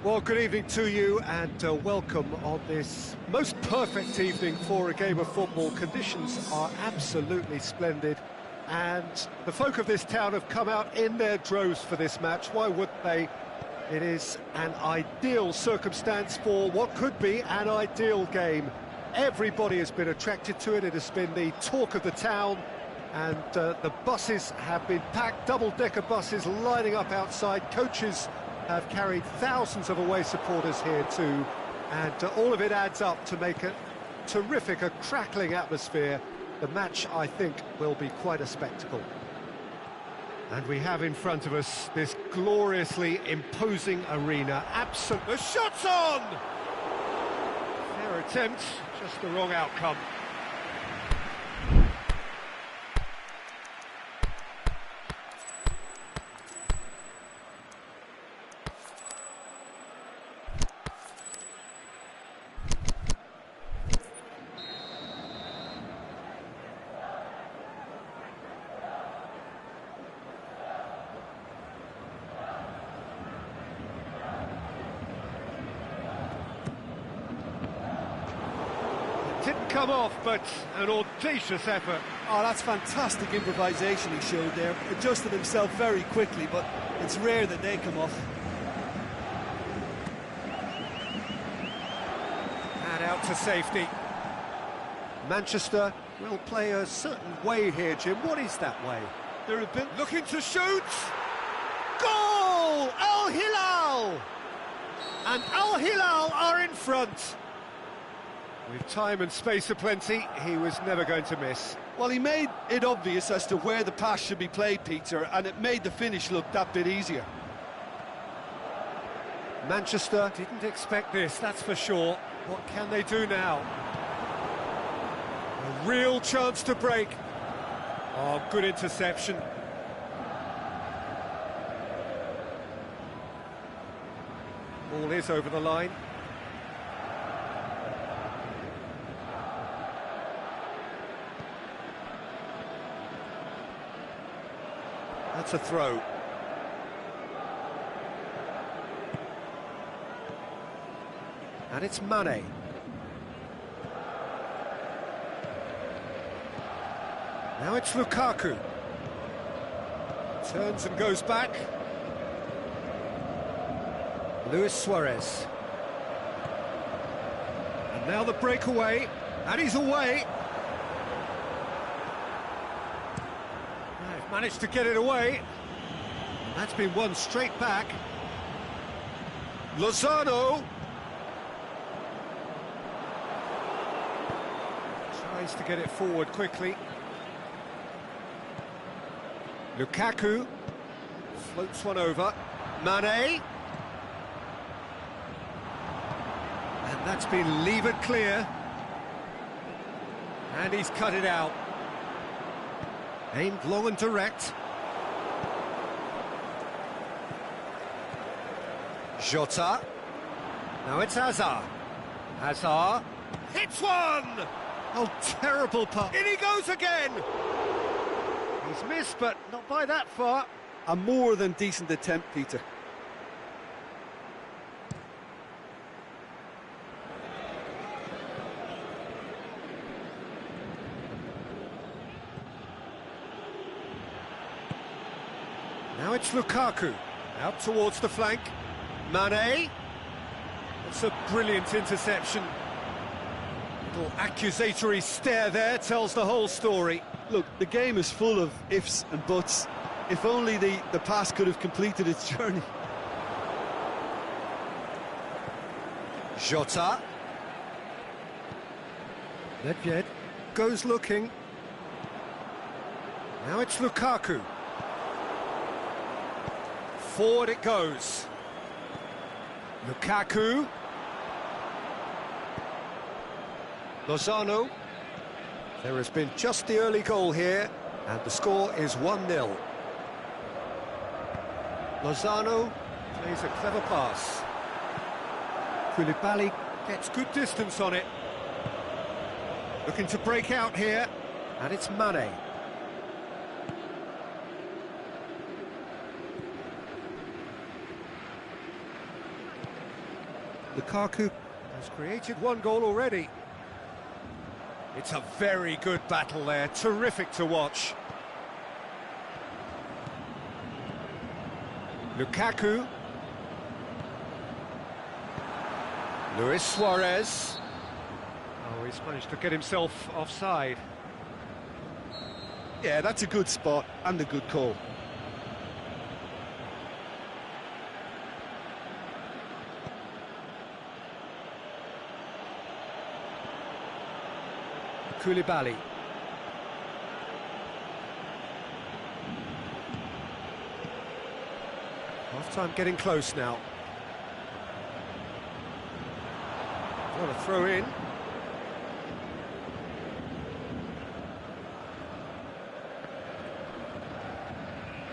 Well, good evening to you and welcome on this most perfect evening for a game of football. Conditions are absolutely splendid and the folk of this town have come out in their droves for this match. Why wouldn't they? It is an ideal circumstance for what could be an ideal game. Everybody has been attracted to it. It has been the talk of the town, and the buses have been packed, double-decker buses lining up outside. Coaches have carried thousands of away supporters here too, and all of it adds up to make a terrific, a crackling atmosphere. The match, I think, will be quite a spectacle. And we have in front of us this gloriously imposing arena. The shot's on! Fair attempt, just the wrong outcome. Didn't come off, but an audacious effort. Oh, that's fantastic improvisation he showed there. Adjusted himself very quickly, but it's rare that they come off. And out to safety. Manchester will play a certain way here, Jim. What is that way? They're a bit looking to shoot! Goal! Al Hilal! And Al Hilal are in front. With time and space aplenty, he was never going to miss. Well, he made it obvious as to where the pass should be played, Peter, and it made the finish look that bit easier. Manchester didn't expect this, that's for sure. What can they do now? A real chance to break. Oh, good interception. Ball is over the line. That's a throw. And it's Mane. Now it's Lukaku. Turns and goes back. Luis Suarez. And now the breakaway. And he's away. Managed to get it away. That's been won straight back. Lozano tries to get it forward quickly. Lukaku floats one over. Mane, and that's been levered clear, and he's cut it out. Aimed long and direct. Jota. Now it's Hazard. Hazard hits one! Oh, terrible putt. In he goes again! He's missed, but not by that far. A more than decent attempt, Peter. Now it's Lukaku, out towards the flank. Mane, that's a brilliant interception. Little accusatory stare there tells the whole story. Look, the game is full of ifs and buts. If only the pass could have completed its journey. Jota. Nedved goes looking. Now it's Lukaku. Forward it goes. Lukaku. Lozano. There has been just the early goal here, and the score is 1-0. Lozano plays a clever pass. Koulibaly gets good distance on it. Looking to break out here, and it's Mane. Lukaku has created one goal already. It's a very good battle there, terrific to watch. Lukaku. Luis Suarez. Oh, he's managed to get himself offside. Yeah, that's a good spot and a good call. Koulibaly. Half-time getting close now. What a throw in.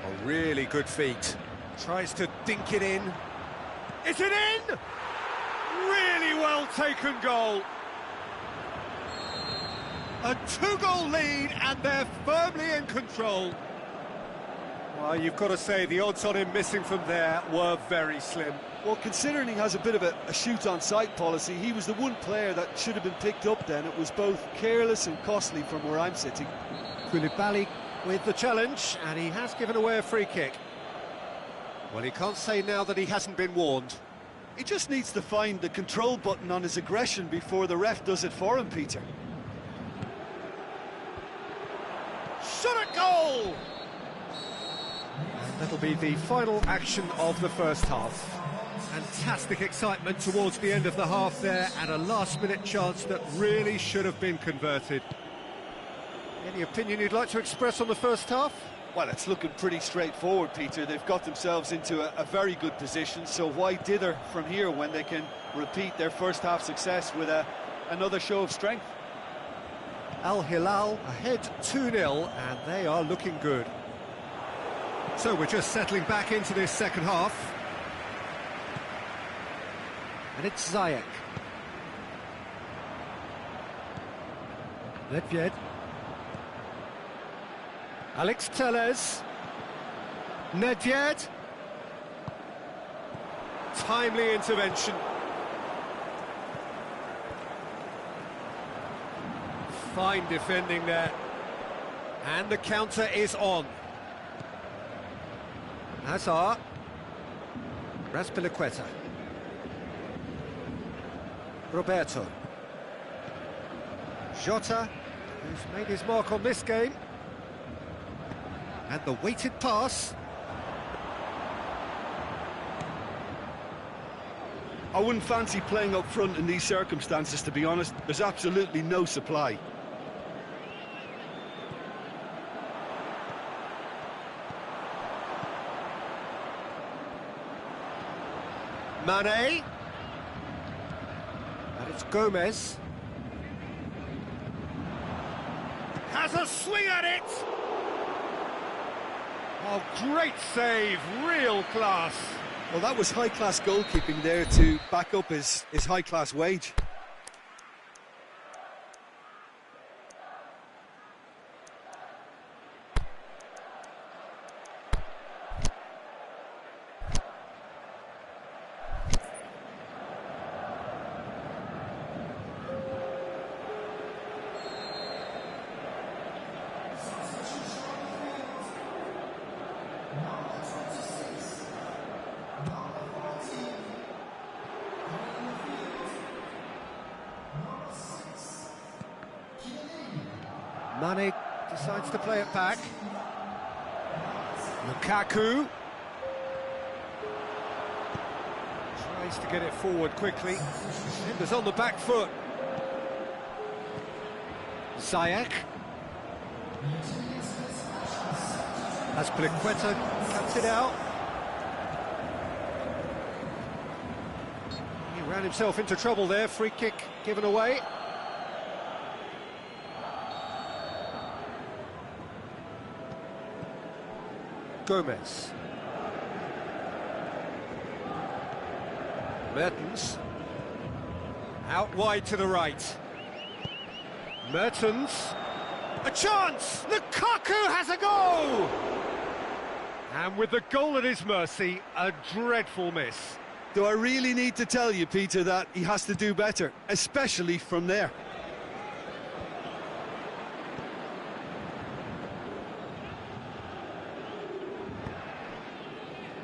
A really good feat. Tries to dink it in. Is it in? Really well taken goal. A two-goal lead, and they're firmly in control. Well, you've got to say, the odds on him missing from there were very slim. Well, considering he has a bit of a shoot-on-sight policy, he was the one player that should have been picked up then. It was both careless and costly from where I'm sitting. Koulibaly with the challenge, and he has given away a free kick. Well, he can't say now that he hasn't been warned. He just needs to find the control button on his aggression before the ref does it for him, Peter. Shot at goal! And that'll be the final action of the first half. Fantastic excitement towards the end of the half there, and a last-minute chance that really should have been converted. Any opinion you'd like to express on the first half? Well, it's looking pretty straightforward, Peter. They've got themselves into a very good position, so why dither from here when they can repeat their first half success with another show of strength? Al Hilal ahead 2-0, and they are looking good. So we're just settling back into this second half. And it's Ziyech. Nedved. Alex Telles. Nedved. Timely intervention. Fine defending there. And the counter is on. Hazard. Raspilicueta. Roberto. Jota, who's made his mark on this game. And the weighted pass. I wouldn't fancy playing up front in these circumstances, to be honest. There's absolutely no supply. Mane. And it's Gomez. Has a swing at it! Oh, great save, real class. Well, that was high-class goalkeeping there to back up his high-class wage. Mane decides to play it back. Lukaku tries to get it forward quickly. Defenders on the back foot. Ziyech. Azpilicueta cuts it out. He ran himself into trouble there. Free kick given away. Gomez. Mertens. Out wide to the right. Mertens. A chance! Lukaku has a go! And with the goal at his mercy, a dreadful miss. Do I really need to tell you, Peter, that he has to do better, especially from there?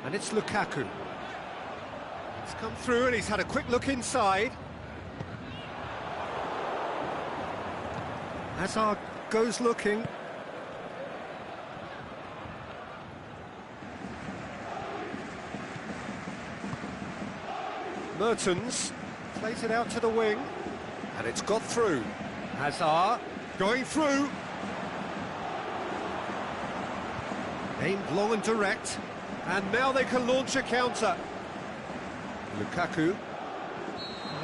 And it's Lukaku. He's come through and he's had a quick look inside. Hazard goes looking. Mertens plays it out to the wing, and it's got through. Hazard going through. Aimed long and direct, and now they can launch a counter. Lukaku,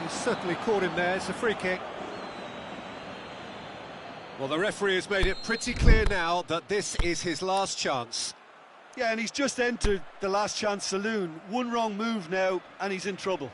he's certainly caught him there. It's a free kick. Well, the referee has made it pretty clear now that this is his last chance. Yeah, and he's just entered the last chance saloon. One wrong move now, and he's in trouble.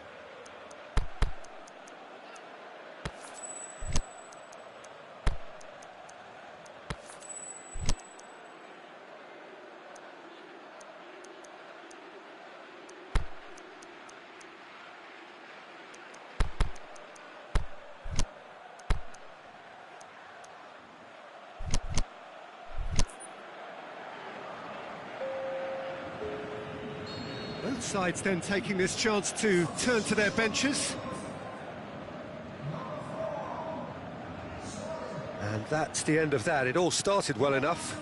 Both sides then taking this chance to turn to their benches. And that's the end of that. It all started well enough.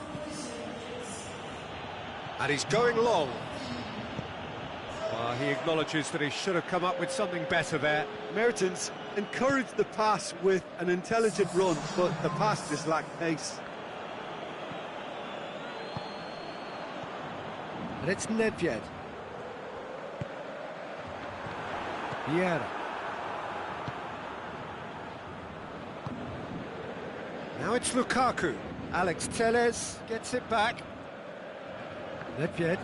And he's going long. Well, he acknowledges that he should have come up with something better there. Mertens encouraged the pass with an intelligent run, but the pass just lacked pace. And it's Nedved. Vieira. Now it's Lukaku. Alex Telles gets it back. Nedved.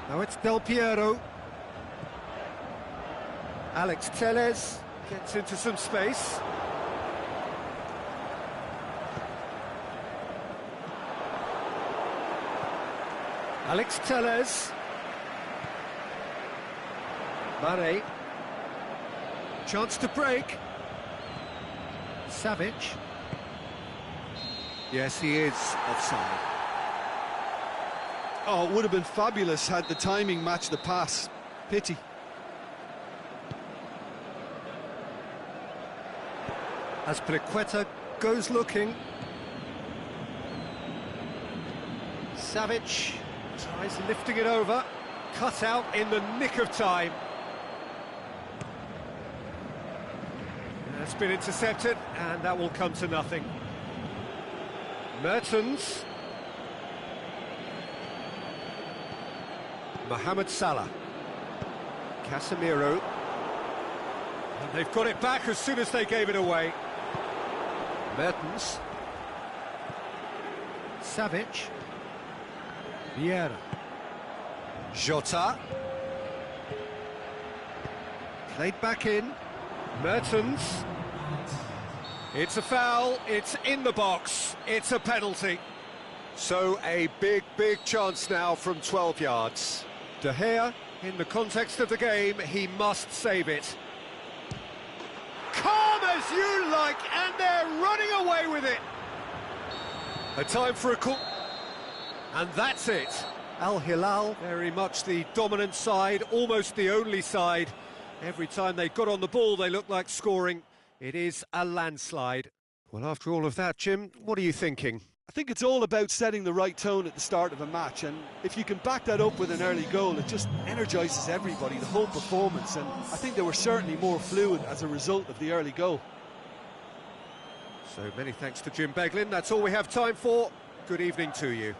Now it's Del Piero. Alex Telles gets into some space. Alex Telles. Mane. Chance to break. Savic. Yes, he is offside. Oh, it would have been fabulous had the timing matched the pass. Pity. As Azpilicueta goes looking. Savic tries lifting it over. Cut out in the nick of time. That's been intercepted, and that will come to nothing. Mertens. Mohamed Salah. Casemiro. And they've got it back as soon as they gave it away. Mertens. Savic. Vieira. Jota. Played back in. Mertens. It's a foul, it's in the box, it's a penalty. So a big chance now from 12 yards. De Gea, in the context of the game, he must save it. Calm as you like, and they're running away with it. A time for a call. And that's it. Al Hilal, very much the dominant side, almost the only side. Every time they got on the ball, they looked like scoring. It is a landslide. Well, after all of that, Jim, what are you thinking? I think it's all about setting the right tone at the start of a match, and if you can back that up with an early goal, it just energises everybody, the whole performance, and I think they were certainly more fluid as a result of the early goal. So many thanks to Jim Beglin. That's all we have time for. Good evening to you.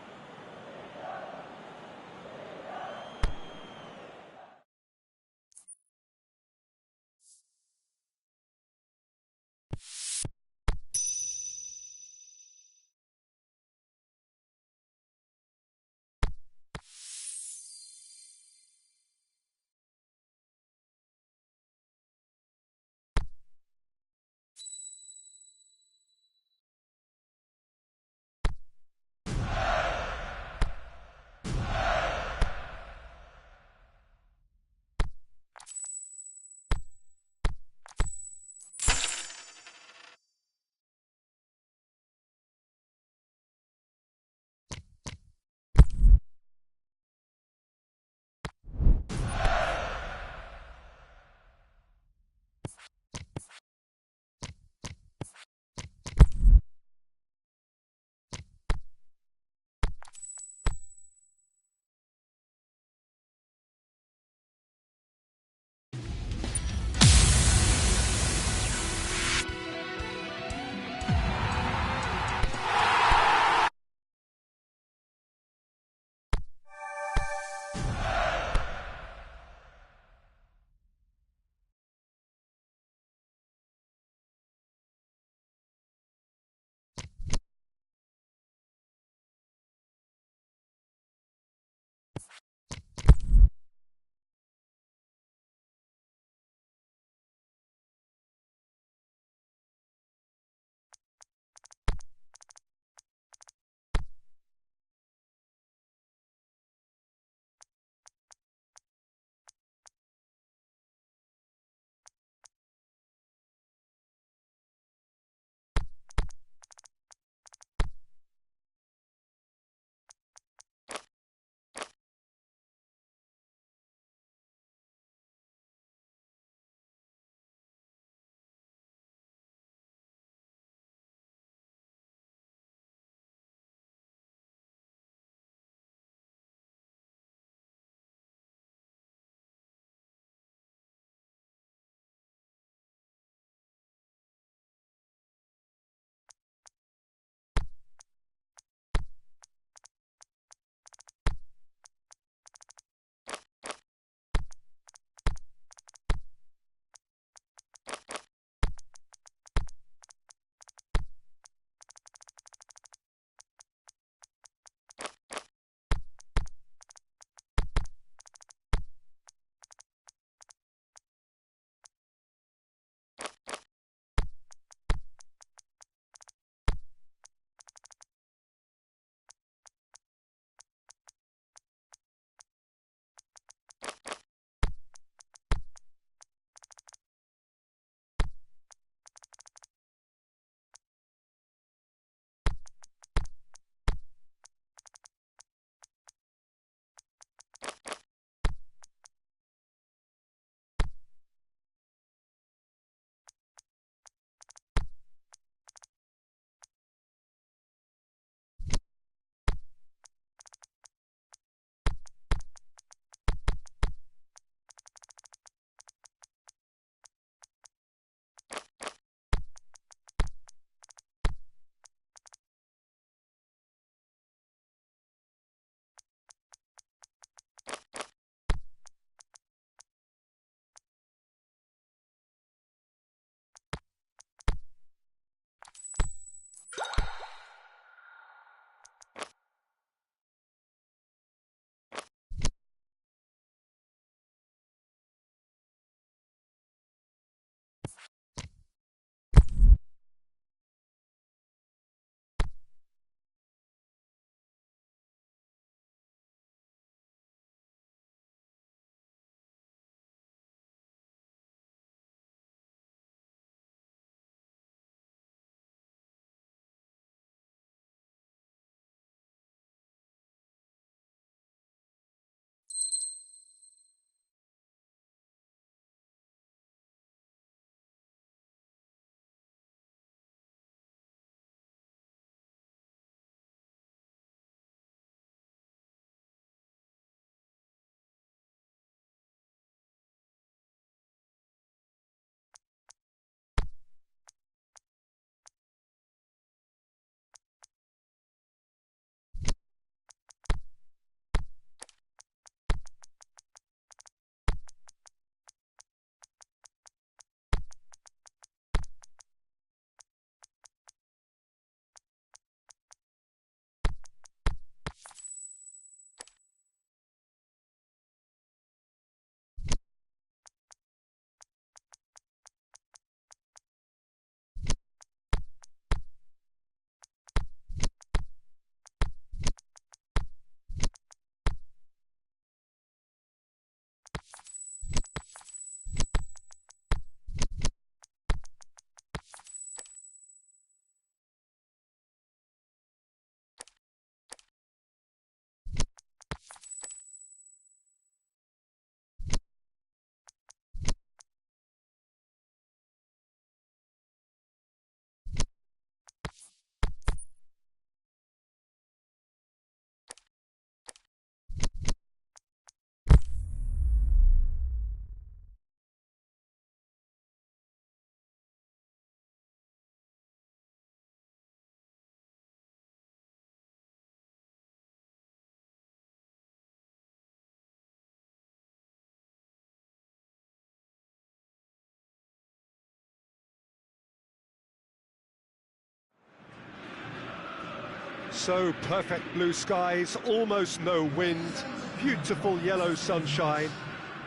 So perfect blue skies, almost no wind, beautiful yellow sunshine.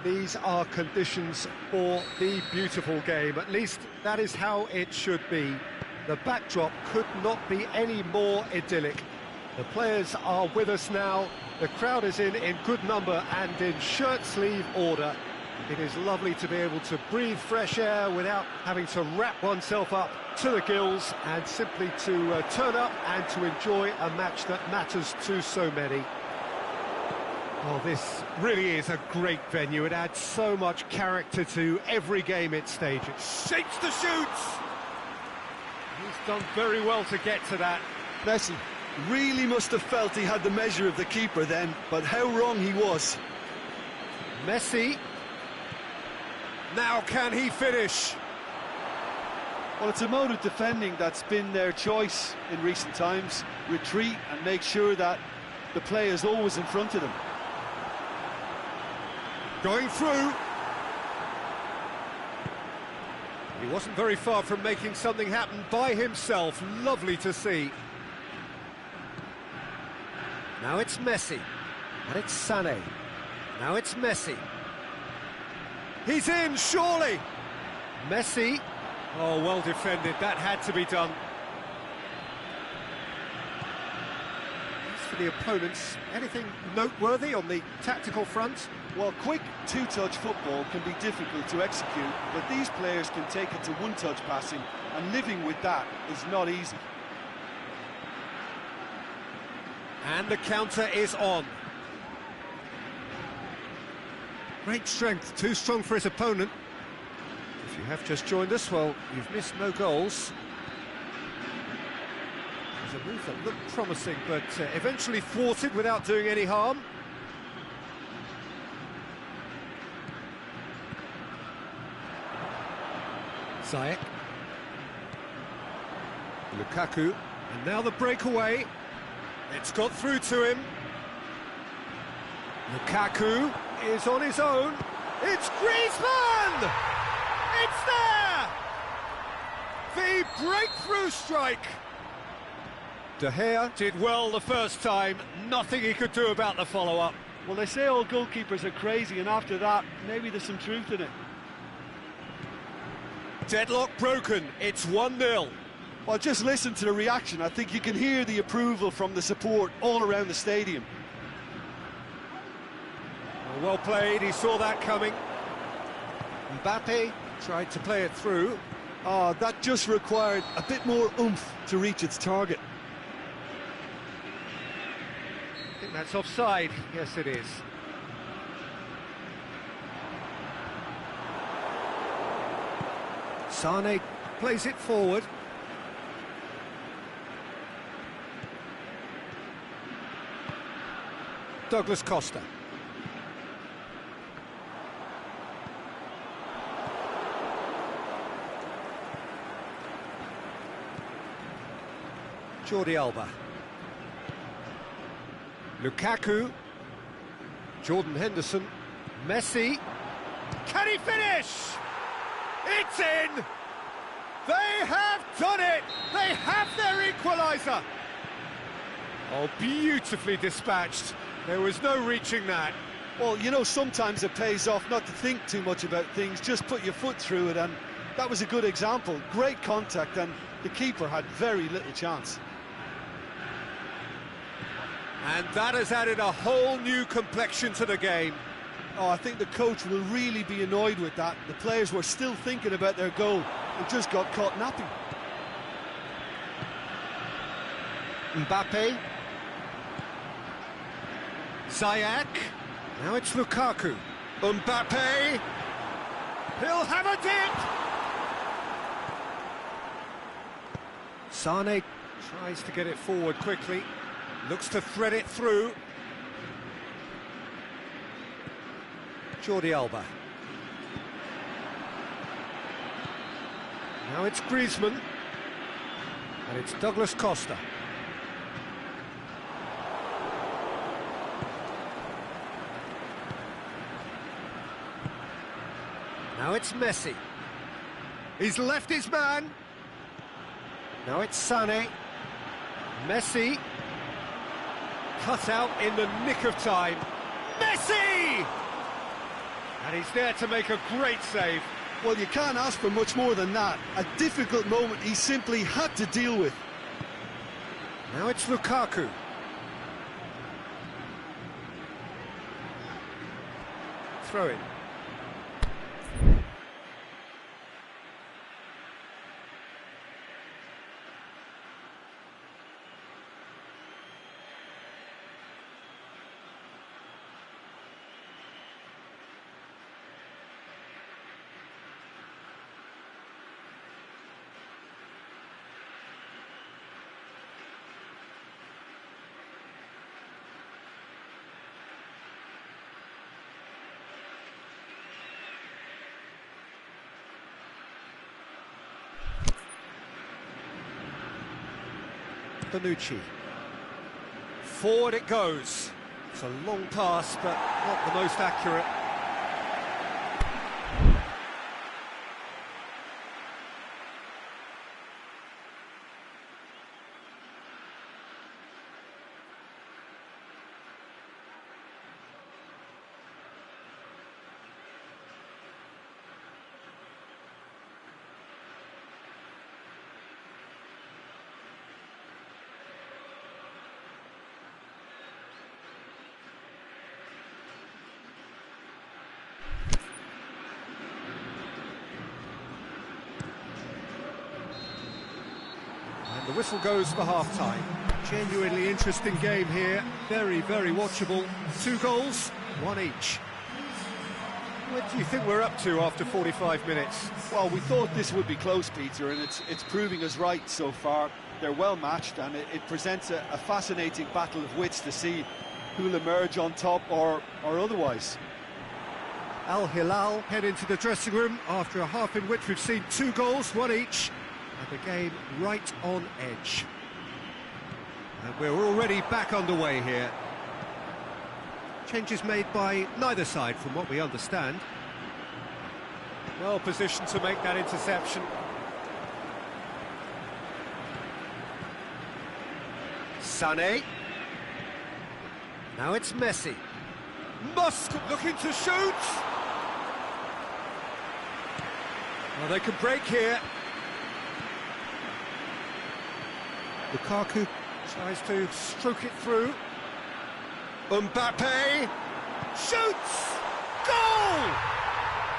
These are conditions for the beautiful game. At least that is how it should be. The backdrop could not be any more idyllic. The players are with us now. The crowd is in good number and in shirt-sleeve order. It is lovely to be able to breathe fresh air without having to wrap oneself up to the gills, and simply to turn up and to enjoy a match that matters to so many. Oh, this really is a great venue. It adds so much character to every game it stages. Shapes the shoots! He's done very well to get to that. Messi really must have felt he had the measure of the keeper then, but how wrong he was. Messi. Now can he finish? Well, it's a mode of defending that's been their choice in recent times. Retreat and make sure that the play is always in front of them. Going through. He wasn't very far from making something happen by himself. Lovely to see. Now it's Messi. And it's Sané. Now it's Messi. He's in, surely! Messi. Oh, well defended. That had to be done. As for the opponents, anything noteworthy on the tactical front? Well, quick two-touch football can be difficult to execute, but these players can take it to one-touch passing, and living with that is not easy. And the counter is on. Great strength, too strong for his opponent. If you have just joined us, well, you've missed no goals. There's a move that looked promising, but eventually thwarted without doing any harm. Ziyech. Lukaku. And now the breakaway. It's got through to him. Lukaku is on his own. It's Griezmann! It's there! The breakthrough strike! De Gea did well the first time. Nothing he could do about the follow-up. Well, they say all goalkeepers are crazy, and after that, maybe there's some truth in it. Deadlock broken. It's 1-0. Well, just listen to the reaction. I think you can hear the approval from the support all around the stadium. Well played, he saw that coming. Mbappe tried to play it through. Oh, that just required a bit more oomph to reach its target. I think that's offside. Yes, it is. Sané plays it forward. Douglas Costa. Jordi Alba. Lukaku. Jordan Henderson. Messi. Can he finish? It's in! They have done it! They have their equaliser! Oh, beautifully dispatched. There was no reaching that. Well, you know, sometimes it pays off not to think too much about things, just put your foot through it, and that was a good example. Great contact, and the keeper had very little chance. And that has added a whole new complexion to the game. Oh, I think the coach will really be annoyed with that. The players were still thinking about their goal and just got caught napping. Mbappe. Ziyech. Now it's Lukaku. Mbappe. He'll have a dip. Sané tries to get it forward quickly. Looks to thread it through. Jordi Alba. Now it's Griezmann. And it's Douglas Costa. Now it's Messi. He's left his man. Now it's Sané. Messi. Cut out in the nick of time. Messi! And he's there to make a great save. Well, you can't ask for much more than that. A difficult moment he simply had to deal with. Now it's Lukaku. Throw in. Bonucci. Forward it goes. It's a long pass, but not the most accurate. The whistle goes for half-time. Genuinely interesting game here. Very, very watchable. 2 goals, 1 each. What do you think we're up to after 45 minutes? Well, we thought this would be close, Peter, and it's proving us right so far. They're well matched, and it presents a fascinating battle of wits to see who'll emerge on top or otherwise. Al Hilal head into the dressing room after a half in which we've seen 2 goals, 1 each. And the game right on edge. And we're already back underway here. Changes made by neither side from what we understand. Well positioned to make that interception. Sané. Now it's Messi. Musk looking to shoot. Well, they can break here. Lukaku tries to stroke it through. Mbappe shoots! Goal!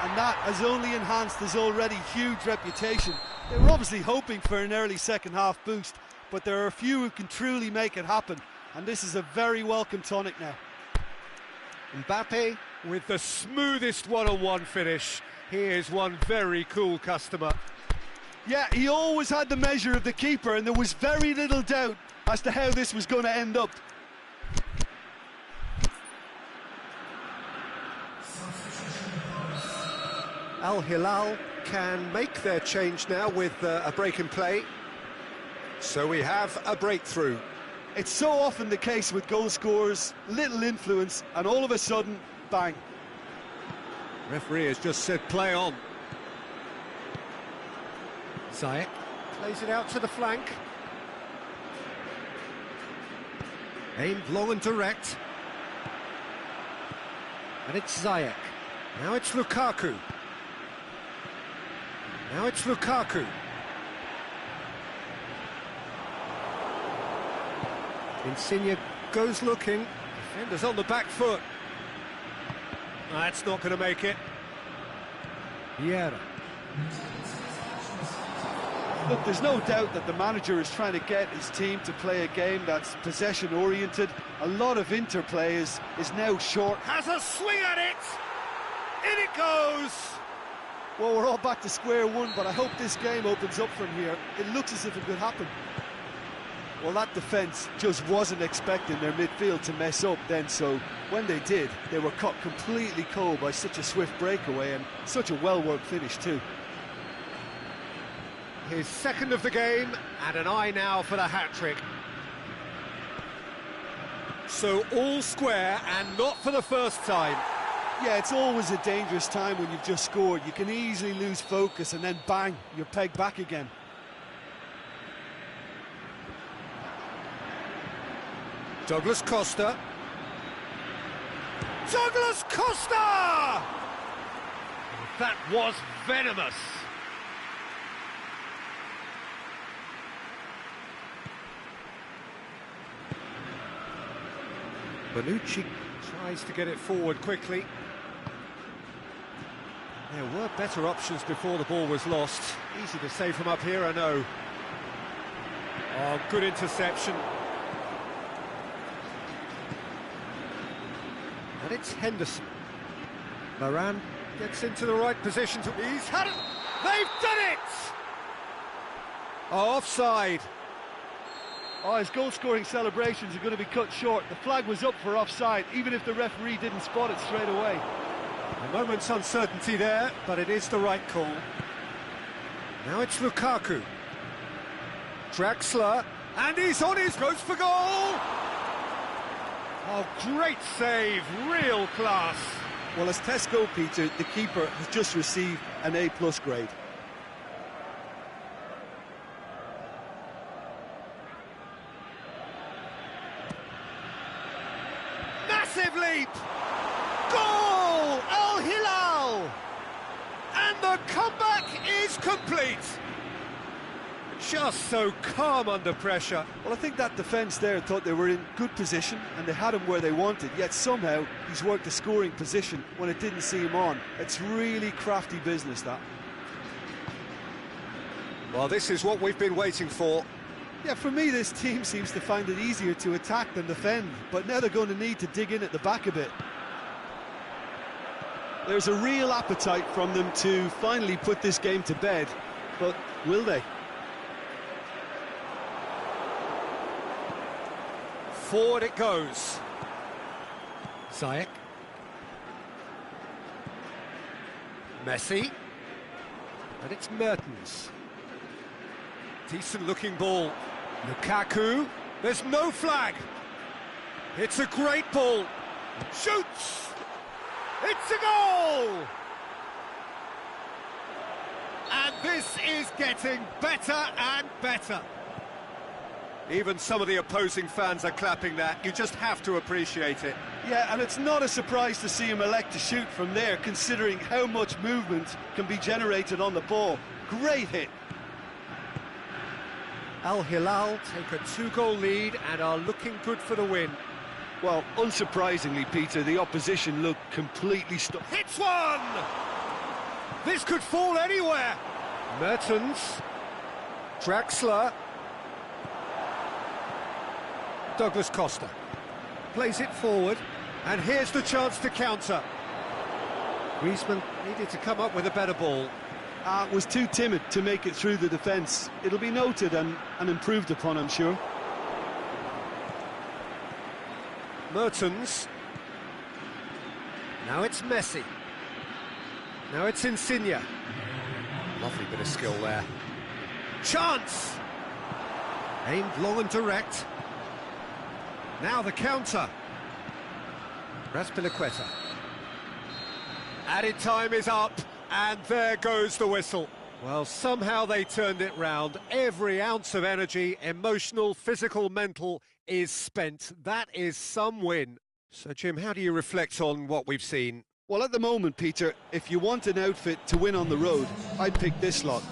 And that has only enhanced his already huge reputation. They were obviously hoping for an early second-half boost, but there are a few who can truly make it happen, and this is a very welcome tonic now. Mbappe with the smoothest one-on-one finish. He is one very cool customer. Yeah, he always had the measure of the keeper, and there was very little doubt as to how this was going to end up. Al Hilal can make their change now with a break in play. So we have a breakthrough. It's so often the case with goal scorers, little influence, and all of a sudden, bang. Referee has just said play on. Ziyech plays it out to the flank. Aimed long and direct. And it's Ziyech. Now it's Lukaku. Now it's Lukaku. Insigne goes looking. Defender's on the back foot. That's not going to make it. Vieira. Look, there's no doubt that the manager is trying to get his team to play a game that's possession-oriented. A lot of interplay is now short. Has a swing at it! In it goes! Well, we're all back to square one, but I hope this game opens up from here. It looks as if it could happen. Well, that defence just wasn't expecting their midfield to mess up then, so when they did, they were caught completely cold by such a swift breakaway and such a well-worked finish too. His second of the game, and an eye now for the hat-trick. So all square, and not for the first time. Yeah, it's always a dangerous time when you've just scored. You can easily lose focus and then bang, you're pegged back again. Douglas Costa. Douglas Costa! That was venomous. Bonucci tries to get it forward quickly. There were better options before the ball was lost. Easy to save from up here, I know. Oh, good interception. And it's Henderson. Moran gets into the right position to... He's had it! They've done it! Oh, offside. Oh, his goal-scoring celebrations are going to be cut short. The flag was up for offside, even if the referee didn't spot it straight away. A moment's uncertainty there, but it is the right call. Now it's Lukaku. Draxler, and he's on his goes for goal! Oh, great save, real class. Well, as Tesco, Peter, the keeper has just received an A+ grade. Massive leap! Goal! Al Hilal! And the comeback is complete. Just so calm under pressure. Well, I think that defence there thought they were in good position and they had him where they wanted, yet somehow he's worked a scoring position when it didn't seem on. It's really crafty business, that. Well, this is what we've been waiting for. Yeah, for me, this team seems to find it easier to attack than defend, but now they're going to need to dig in at the back a bit. There's a real appetite from them to finally put this game to bed, but will they? Forward it goes. Ziyech. Messi. And it's Mertens. Decent looking ball. Lukaku. There's no flag. It's a great ball. Shoots. It's a goal. And this is getting better and better. Even some of the opposing fans are clapping that. You just have to appreciate it. Yeah, and it's not a surprise to see him elect to shoot from there, considering how much movement can be generated on the ball. Great hit. Al Hilal take a 2-goal lead and are looking good for the win. Well, unsurprisingly, Peter, the opposition looked completely stuck. Hits one! This could fall anywhere. Mertens. Draxler. Douglas Costa plays it forward, and here's the chance to counter. Griezmann needed to come up with a better ball. Was too timid to make it through the defence. It'll be noted and improved upon, I'm sure. Mertens. Now it's Messi. Now it's Insigne. Lovely bit of skill there. Chance! Aimed long and direct. Now the counter. Raspilicueta. Added time is up, and there goes the whistle. Well, somehow they turned it round. Every ounce of energy, emotional, physical, mental, is spent. That is some win. So, Jim, how do you reflect on what we've seen? Well, at the moment, Peter, if you want an outfit to win on the road, I'd pick this lot.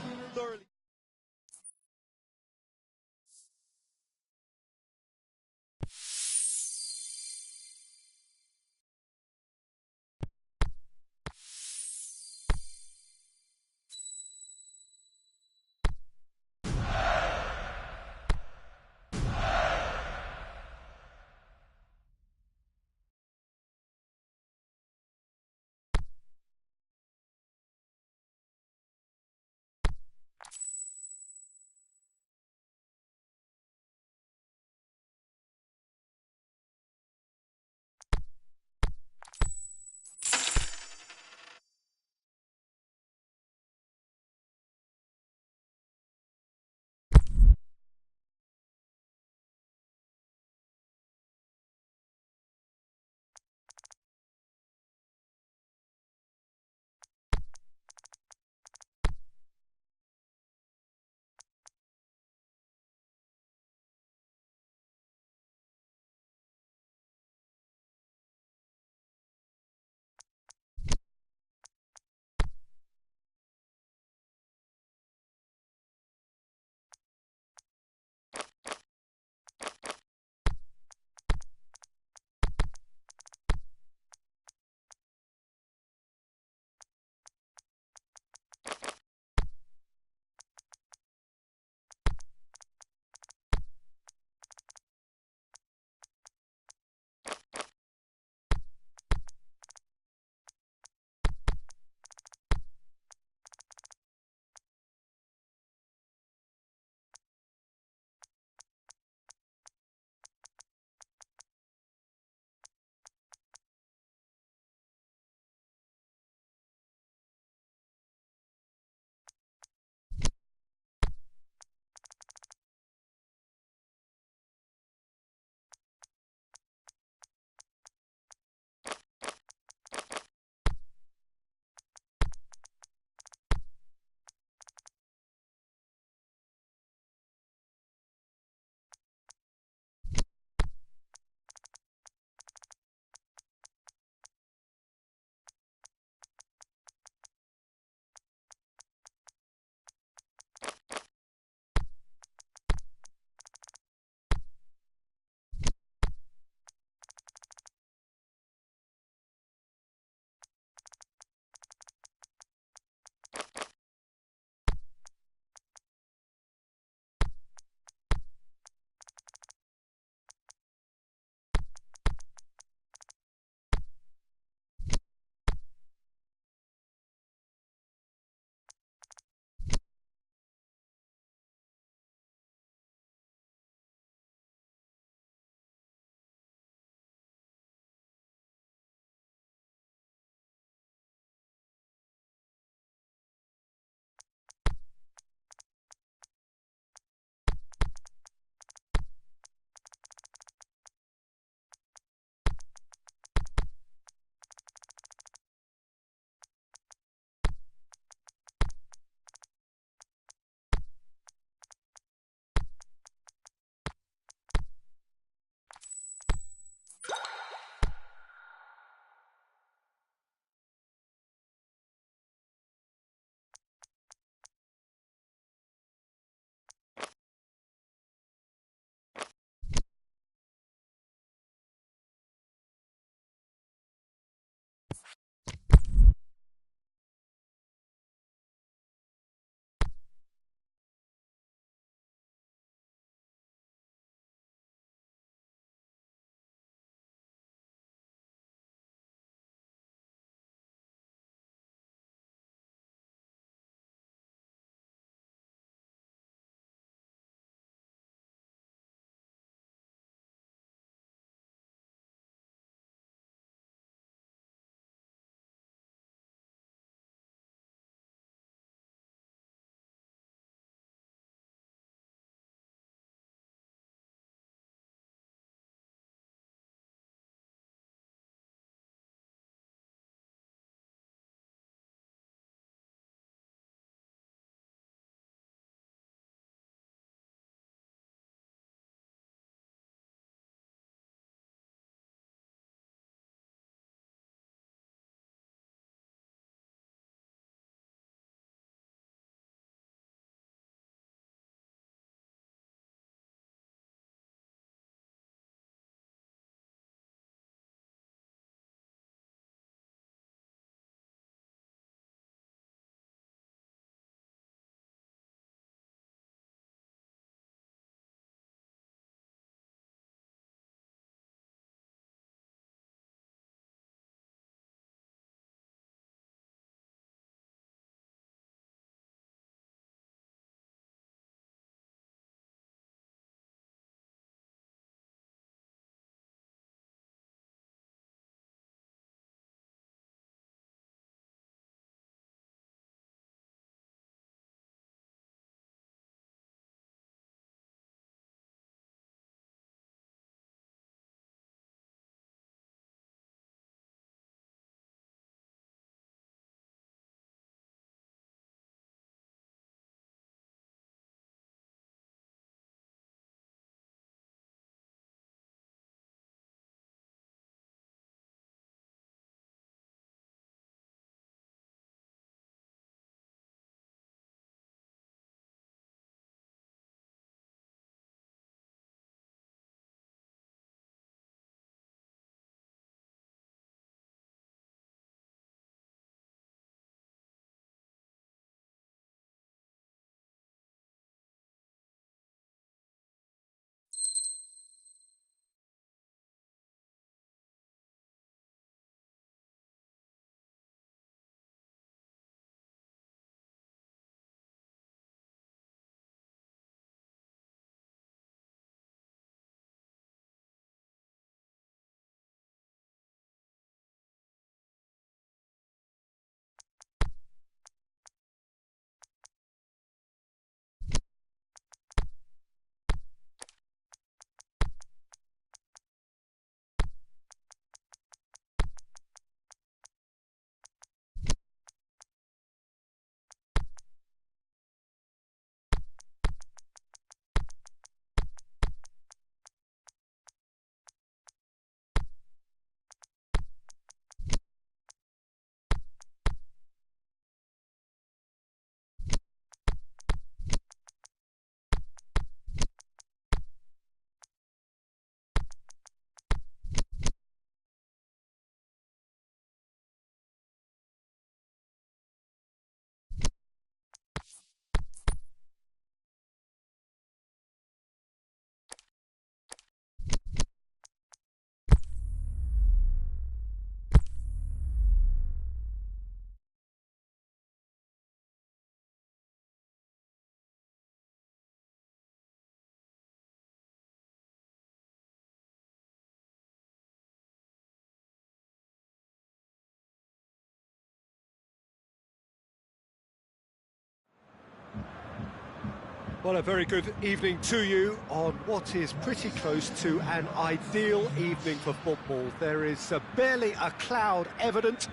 Well, a very good evening to you on what is pretty close to an ideal evening for football. There is barely a cloud evident.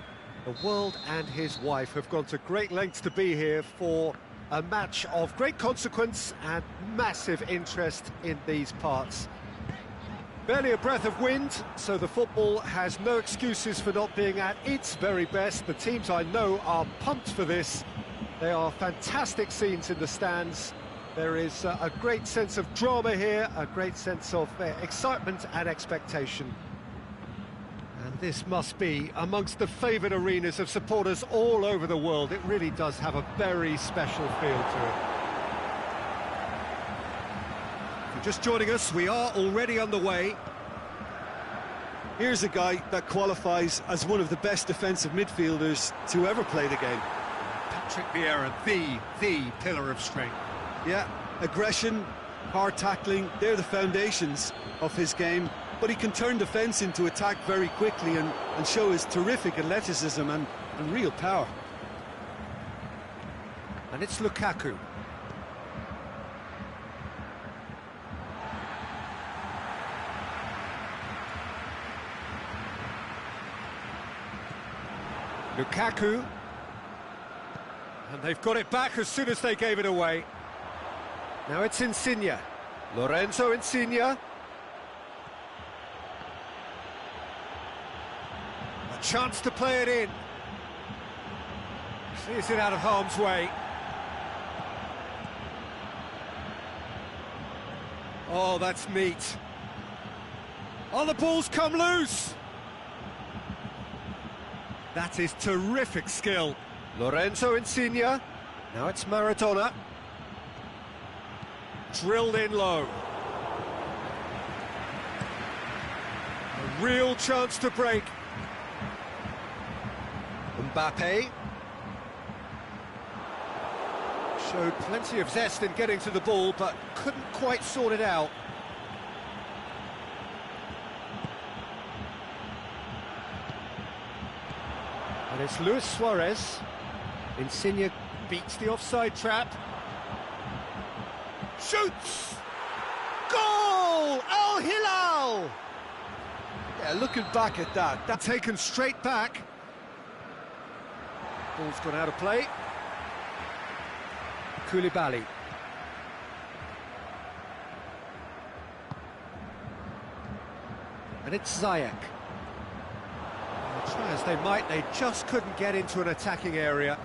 The world and his wife have gone to great lengths to be here for a match of great consequence and massive interest in these parts. Barely a breath of wind, so the football has no excuses for not being at its very best. The teams I know are pumped for this. There are fantastic scenes in the stands. There is a great sense of drama here, a great sense of excitement and expectation. And this must be amongst the favoured arenas of supporters all over the world. It really does have a very special feel to it. If you're just joining us, we are already underway. Here's a guy that qualifies as one of the best defensive midfielders to ever play the game. Patrick Vieira, the pillar of strength. Yeah, aggression, hard tackling, they're the foundations of his game, but he can turn defence into attack very quickly and show his terrific athleticism and real power. And it's Lukaku. Lukaku. And they've got it back as soon as they gave it away. Now it's Insigne. Lorenzo Insigne. A chance to play it in. Clears it out of harm's way. Oh, that's neat. Oh, the ball's come loose. That is terrific skill. Lorenzo Insigne. Now it's Maradona. Drilled in low. A real chance to break. Mbappe. Showed plenty of zest in getting to the ball, but couldn't quite sort it out. And it's Luis Suarez. Insigne beats the offside trap. Shoots! Goal! Al Hilal! Yeah, looking back at that Taken straight back. Ball's gone out of play. Koulibaly. And it's Ziyech. Try as they might, they just couldn't get into an attacking area.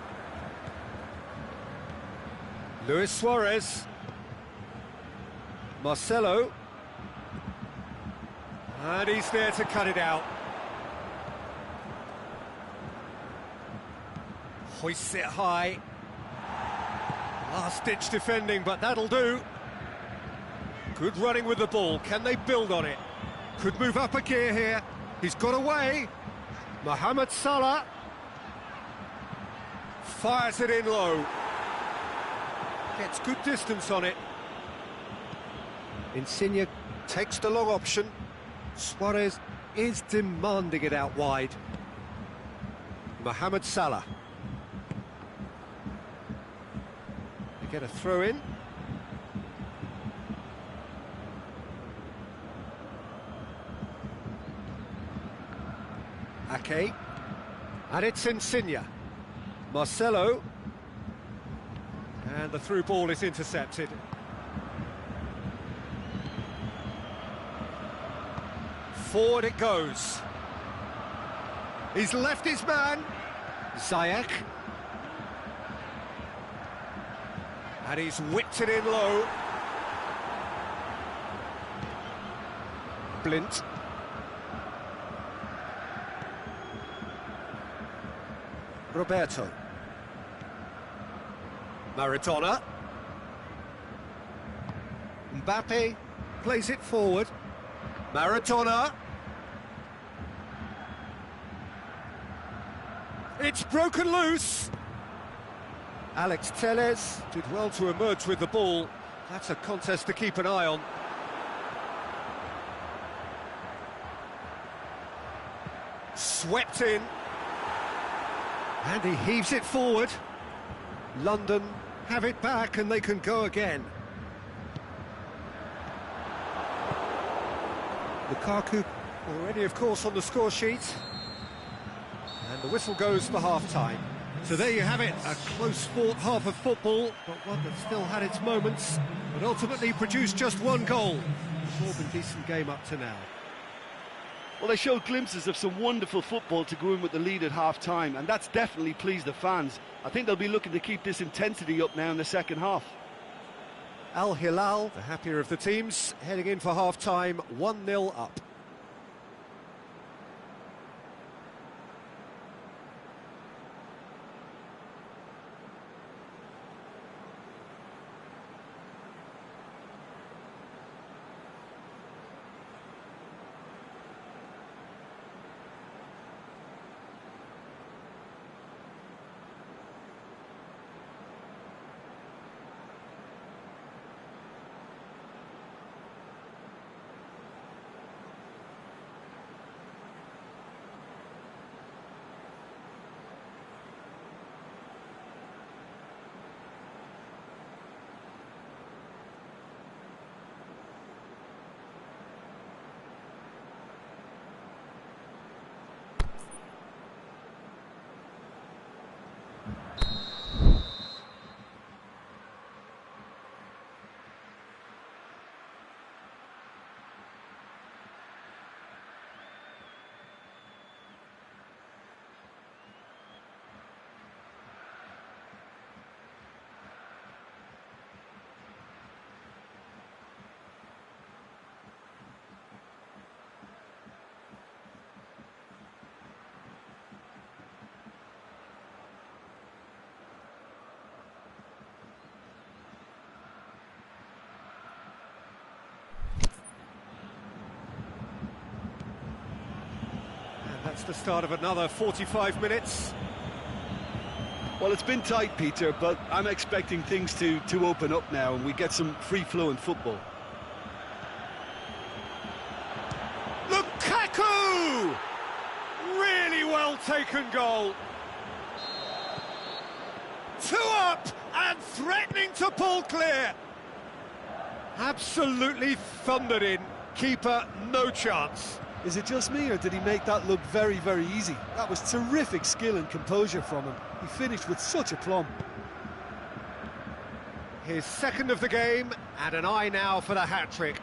Luis Suarez. Marcelo. And he's there to cut it out. Hoists it high. Last-ditch defending, but that'll do. Good running with the ball. Can they build on it? Could move up a gear here. He's got away. Mohamed Salah. Fires it in low. Gets good distance on it. Insigne takes the long option. Suarez is demanding it out wide. Mohamed Salah. They get a throw in. Ake. And it's Insigne. Marcelo. And the through ball is intercepted. Forward it goes. He's left his man. Ziyech. And he's whipped it in low. Blint. Roberto. Maradona. Mbappe plays it forward. Maradona. It's broken loose. Alex Telles did well to emerge with the ball. That's a contest to keep an eye on. Swept in. And he heaves it forward. London have it back and they can go again. Lukaku already, of course, on the score sheet. And the whistle goes for half-time. So there you have it, a close-fought half of football, but one that still had its moments, but ultimately produced just one goal. It's all been a decent game up to now. Well, they showed glimpses of some wonderful football to go in with the lead at half-time, and that's definitely pleased the fans. I think they'll be looking to keep this intensity up now in the second half. Al Hilal, the happier of the teams, heading in for half-time, 1-0 up. That's the start of another 45 minutes. Well, it's been tight, Peter, but I'm expecting things to open up now and we get some free-flowing football. Lukaku! Really well taken goal. 2 up and threatening to pull clear. Absolutely thundered in. Keeper, no chance. Is it just me, or did he make that look very, very easy? That was terrific skill and composure from him. He finished with such aplomb. His second of the game, and an eye now for the hat-trick.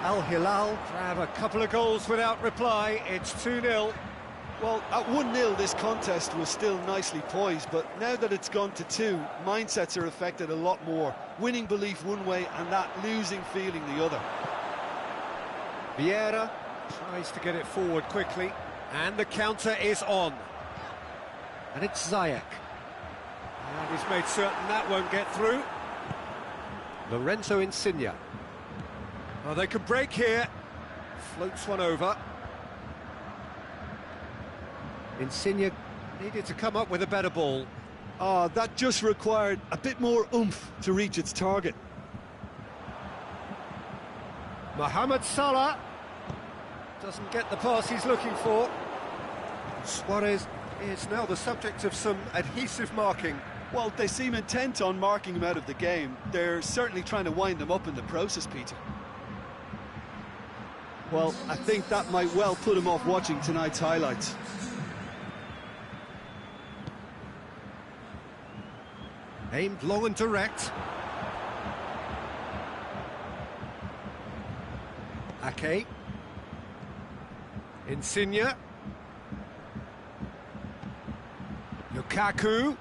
Al Hilal grab a couple of goals without reply. It's 2-0. Well, at 1-0 this contest was still nicely poised, but now that it's gone to 2, mindsets are affected a lot more. Winning belief one way and that losing feeling the other. Vieira tries to get it forward quickly, and the counter is on. And it's Ziyech. And he's made certain that won't get through. Lorenzo Insigne. Oh, they could break here. Floats one over. Insigne needed to come up with a better ball. Oh, that just required a bit more oomph to reach its target. Mohamed Salah doesn't get the pass he's looking for. Suarez is now the subject of some adhesive marking. Well, they seem intent on marking him out of the game. They're certainly trying to wind him up in the process, Peter. Well, I think that might well put him off watching tonight's highlights. Aimed long and direct. Ake. Insigne. Lukaku.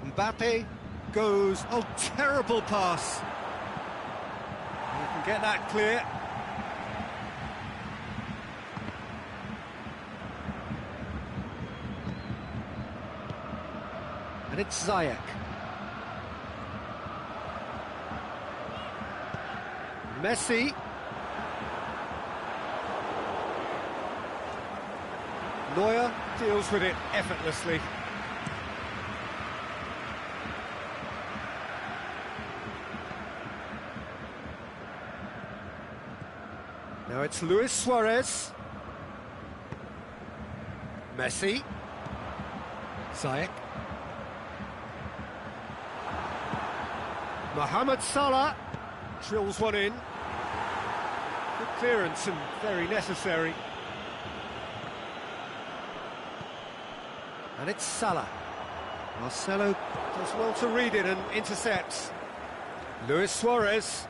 Mbappe goes. Oh, terrible pass. You can get that clear. And it's Ziyech. Messi. Neuer deals with it effortlessly. Now it's Luis Suarez. Messi. Ziyech. Mohamed Salah drills one in. Good clearance and very necessary. And it's Salah. Marcelo does well to read it and intercepts. Luis Suarez.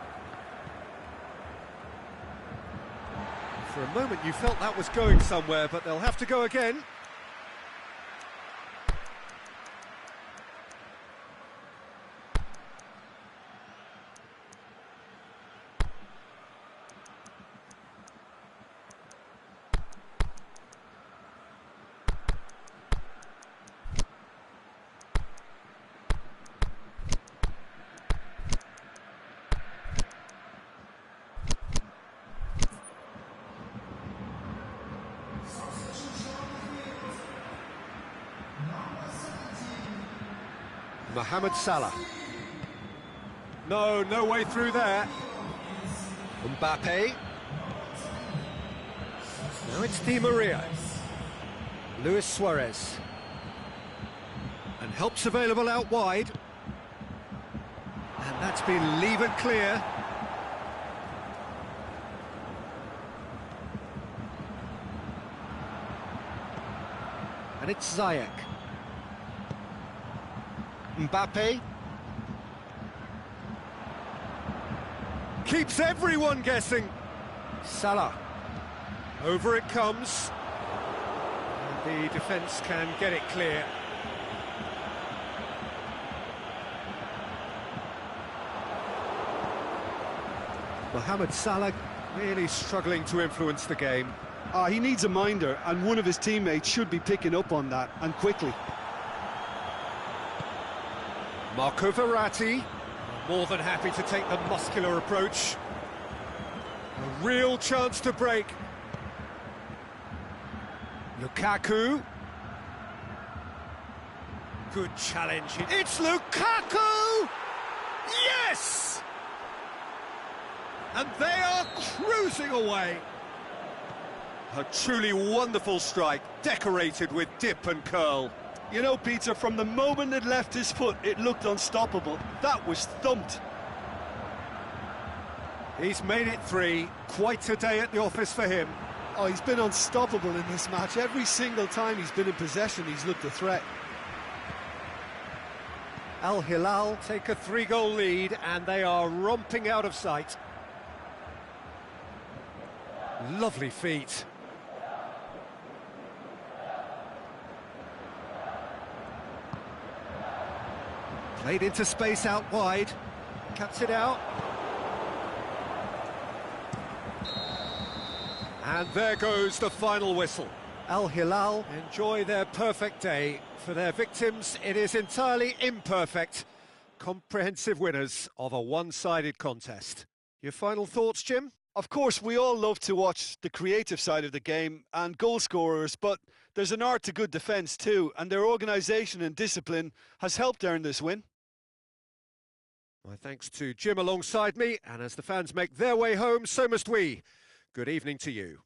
For a moment you felt that was going somewhere, but they'll have to go again. Mohamed Salah. No way through there. Mbappe. Now it's Di Maria. Luis Suarez. And help's available out wide. And that's been levered clear. And it's Ziyech. Mbappe keeps everyone guessing. Salah. Over it comes. And the defence can get it clear. Mohamed Salah really struggling to influence the game. He needs a minder, and one of his teammates should be picking up on that, and quickly. Marco Verratti, more than happy to take the muscular approach. A real chance to break. Lukaku. Good challenge. It's Lukaku! Yes! And they are cruising away. A truly wonderful strike, decorated with dip and curl. You know, Peter, from the moment it left his foot, it looked unstoppable. That was thumped. He's made it 3. Quite a day at the office for him. Oh, he's been unstoppable in this match. Every single time he's been in possession, he's looked a threat. Al Hilal take a 3-goal lead, and they are romping out of sight. Lovely feet. Played into space out wide, cuts it out. And there goes the final whistle. Al Hilal enjoy their perfect day. For their victims, it is entirely imperfect. Comprehensive winners of a one-sided contest. Your final thoughts, Jim? Of course, we all love to watch the creative side of the game and goal scorers, but there's an art to good defence too, and their organisation and discipline has helped earn this win. My thanks to Jim alongside me, and as the fans make their way home, so must we. Good evening to you.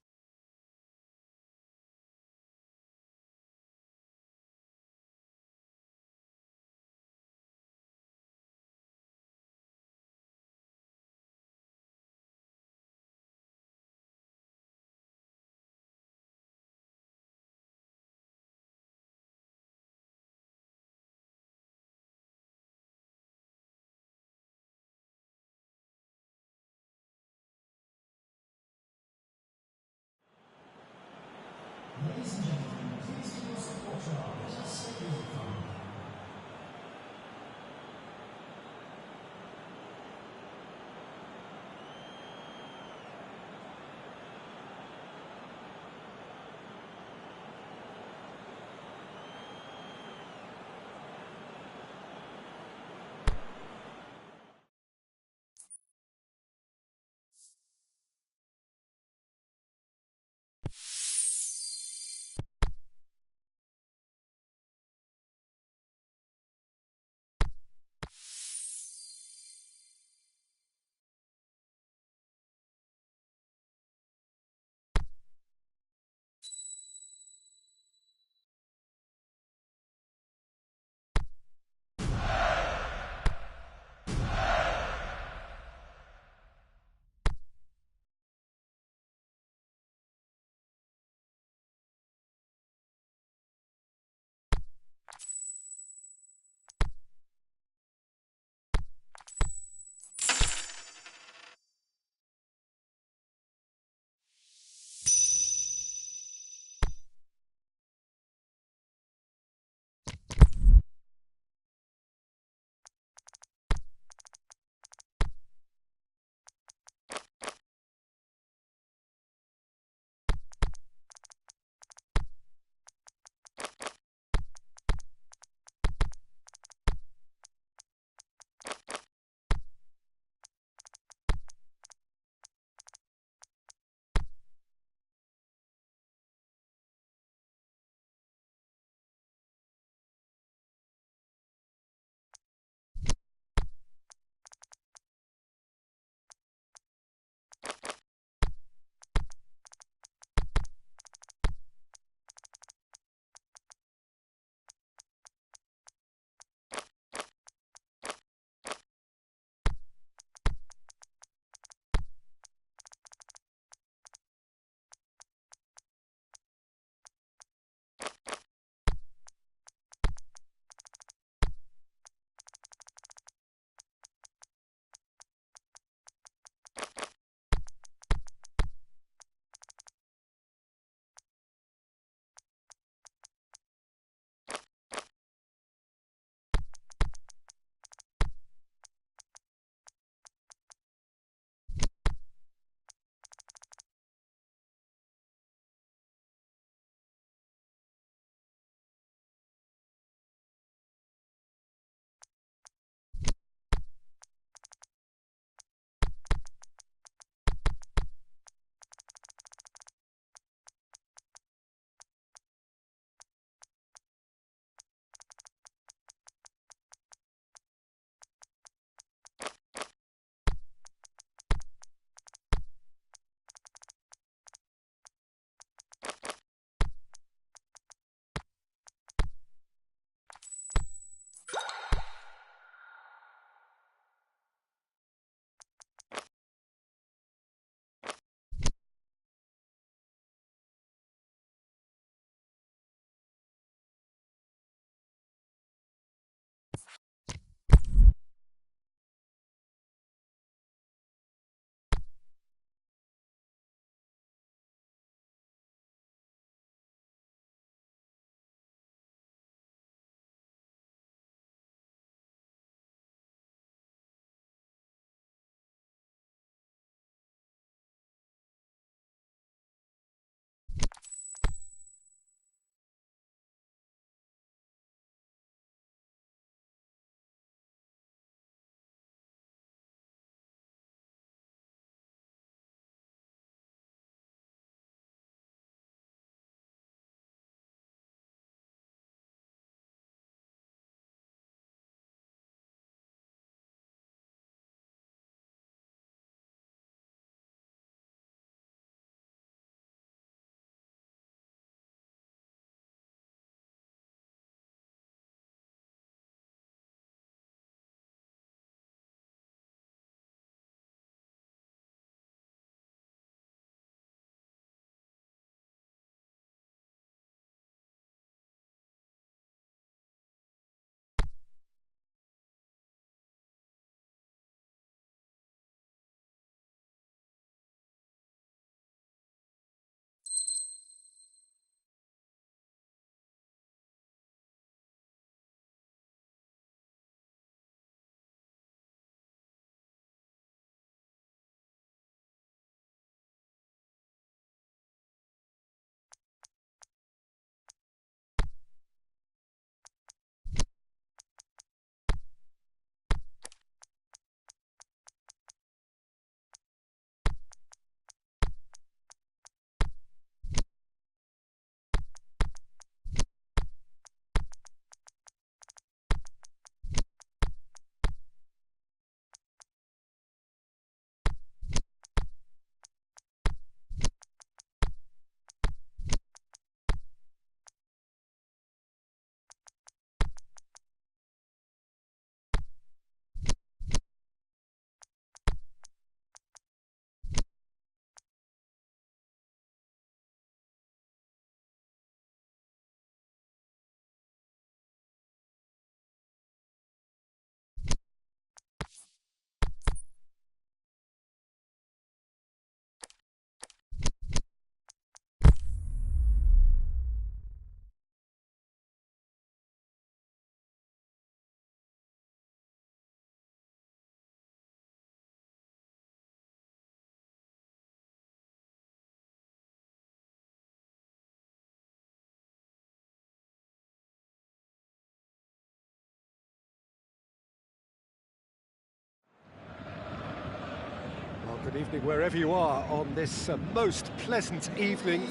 Good evening wherever you are on this most pleasant evening.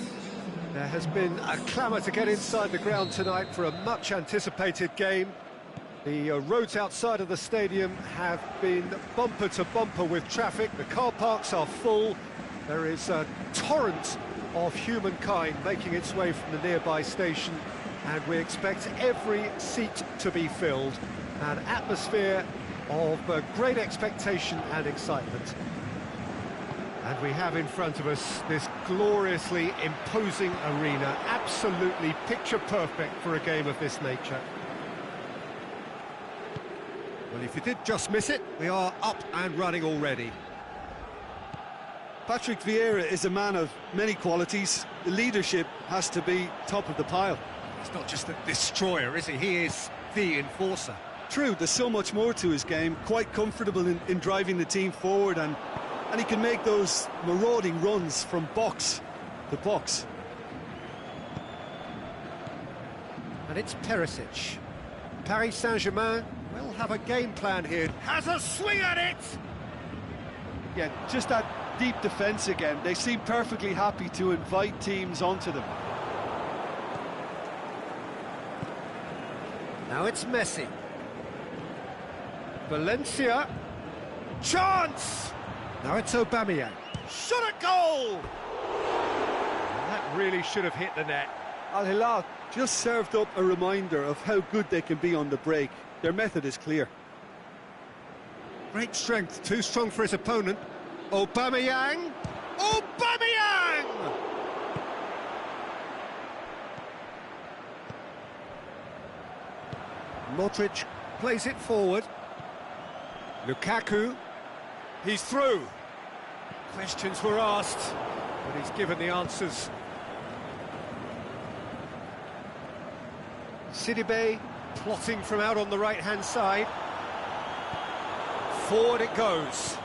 There has been a clamour to get inside the ground tonight for a much anticipated game. The roads outside of the stadium have been bumper to bumper with traffic. The car parks are full. There is a torrent of humankind making its way from the nearby station, and we expect every seat to be filled. An atmosphere of great expectation and excitement. And we have in front of us this gloriously imposing arena, absolutely picture perfect for a game of this nature. Well, if you did just miss it, we are up and running already. Patrick Vieira is a man of many qualities. The leadership has to be top of the pile. He's not just a destroyer, is he? He is the enforcer. True, there's so much more to his game, quite comfortable in driving the team forward, and he can make those marauding runs from box to box. And it's Perisic. Paris Saint-Germain will have a game plan here. Has a swing at it! Yeah, just that deep defence again. They seem perfectly happy to invite teams onto them. Now it's Messi. Valencia. Chance! Now it's Aubameyang. Shot at goal! And that really should have hit the net. Al Hilal just served up a reminder of how good they can be on the break. Their method is clear. Great strength, too strong for his opponent. Aubameyang! Aubameyang! Modric plays it forward. Lukaku. He's through. Questions were asked, but he's given the answers. Sidibe plotting from out on the right-hand side. Forward it goes.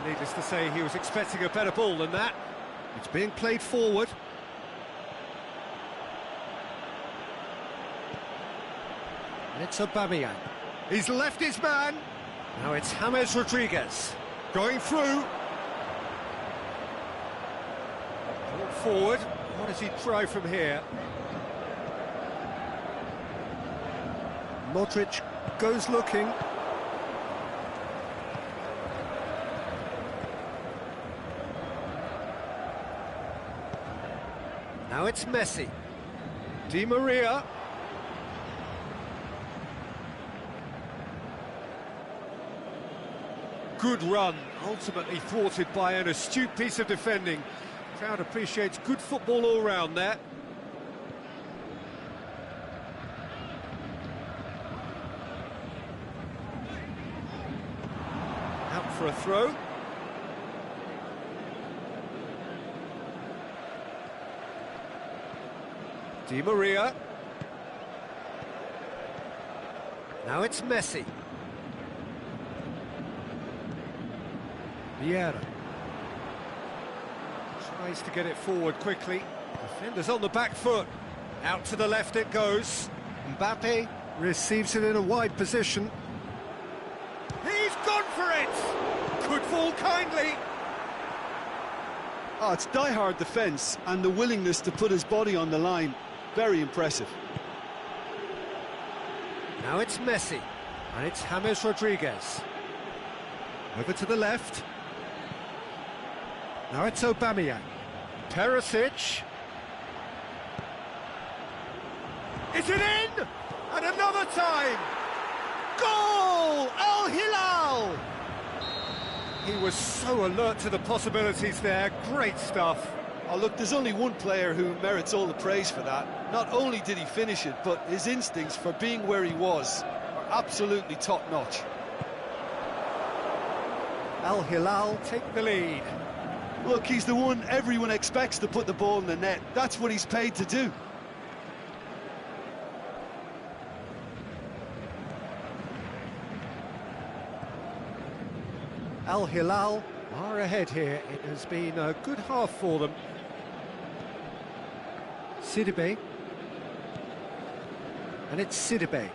Needless to say, he was expecting a better ball than that. It's being played forward. And it's Aubameyang. He's left his man. Now it's James Rodriguez. Going through. Ball forward. What does he try from here? Modric goes looking. Now it's Messi. Di Maria. Good run, ultimately thwarted by an astute piece of defending. Crowd appreciates good football all round there. Out for a throw. Di Maria. Now it's Messi. Vieira. Tries to get it forward quickly. Defenders on the back foot. Out to the left it goes. Mbappe receives it in a wide position. He's gone for it! Could fall kindly. Oh, it's die-hard defence and the willingness to put his body on the line. Very impressive. Now it's Messi, and it's James Rodriguez. Over to the left. Now it's Aubameyang. Perisic. Is it in? And another time! Goal! Al Hilal! He was so alert to the possibilities there. Great stuff. Oh, look, there's only one player who merits all the praise for that. Not only did he finish it, but his instincts for being where he was are absolutely top-notch. Al Hilal take the lead. Look, he's the one everyone expects to put the ball in the net. That's what he's paid to do. Al Hilal are ahead here. It has been a good half for them. Sidibe. And it's Sidibe.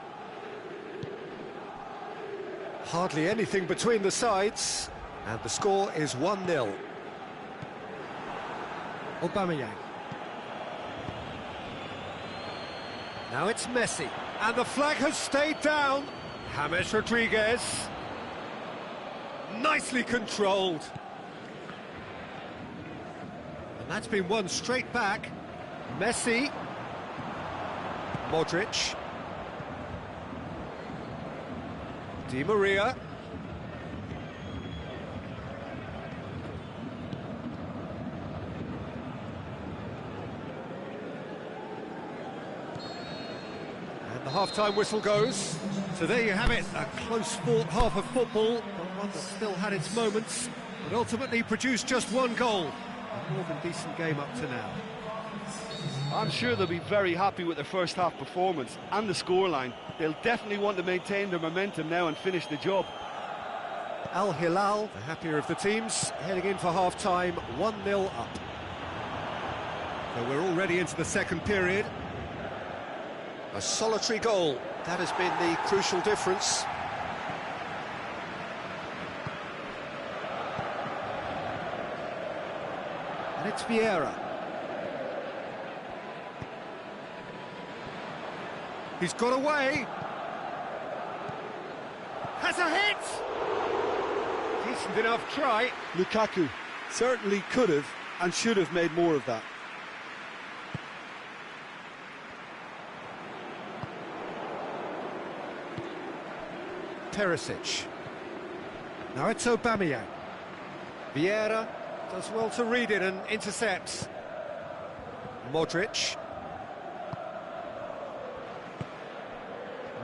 Hardly anything between the sides, and the score is 1-0. Aubameyang. Now it's Messi, and the flag has stayed down. James Rodriguez. Nicely controlled. And that's been won straight back. Messi. Modric. Di Maria. And the half-time whistle goes. So there you have it, a close-fought half of football, but one that still had its moments, but ultimately produced just one goal. A more than decent game up to now. I'm sure they'll be very happy with their first half performance and the scoreline. They'll definitely want to maintain their momentum now and finish the job. Al Hilal, the happier of the teams, heading in for half-time, 1-0 up. So we're already into the second period. A solitary goal, that has been the crucial difference. And it's Vieira. He's got away. Has a hit! Decent enough try. Lukaku certainly could have and should have made more of that. Perisic. Now it's Aubameyang. Vieira does well to read it and intercepts. Modric.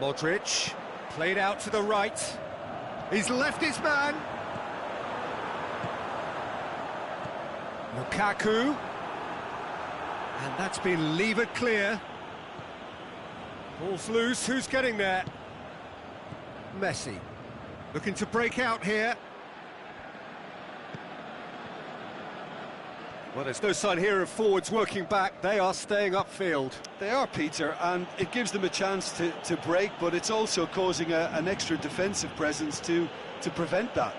Modric, played out to the right. He's left his man. Lukaku. And that's been levered clear. Ball's loose, who's getting there? Messi, looking to break out here. Well, there's no sign here of forwards working back. They are staying upfield. They are, Peter, and it gives them a chance to break, but it's also causing an extra defensive presence to prevent that.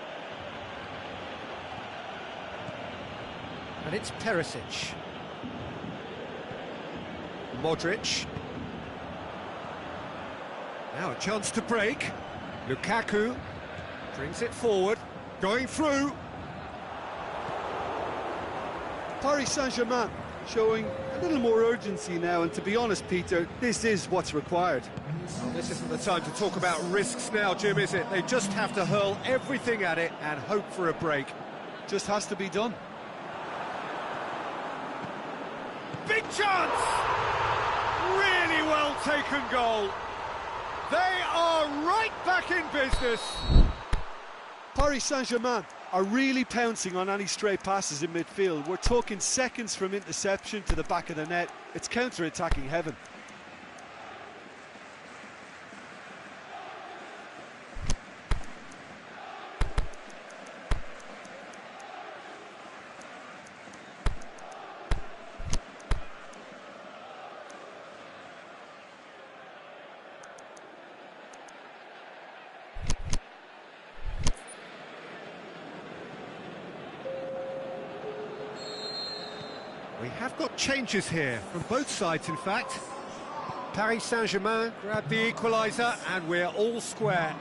And it's Perisic. Modric. Now a chance to break. Lukaku brings it forward, going through. Paris Saint-Germain showing a little more urgency now, and to be honest, Peter, this is what's required. Well, this isn't the time to talk about risks now, Jim, is it? They just have to hurl everything at it and hope for a break. Just has to be done. Big chance! Really well taken goal. They are right back in business. Paris Saint-Germain are really pouncing on any stray passes in midfield. We're talking seconds from interception to the back of the net. It's counter-attacking heaven. We have got changes here, from both sides in fact. Paris Saint-Germain grabbed the equaliser and we're all square.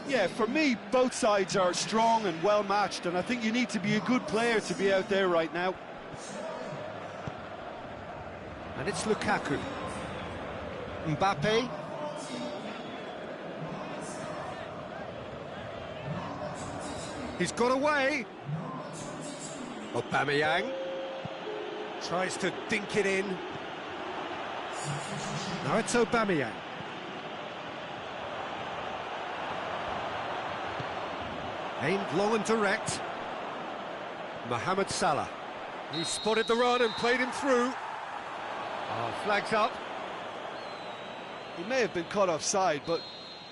Yeah, for me, both sides are strong and well matched, and I think you need to be a good player to be out there right now. And it's Lukaku. Mbappe. He's got away. Aubameyang. Tries to dink it in. Now it's Aubameyang. Aimed long and direct. Mohamed Salah. He spotted the run and played him through. Oh, flags up. He may have been caught offside, but,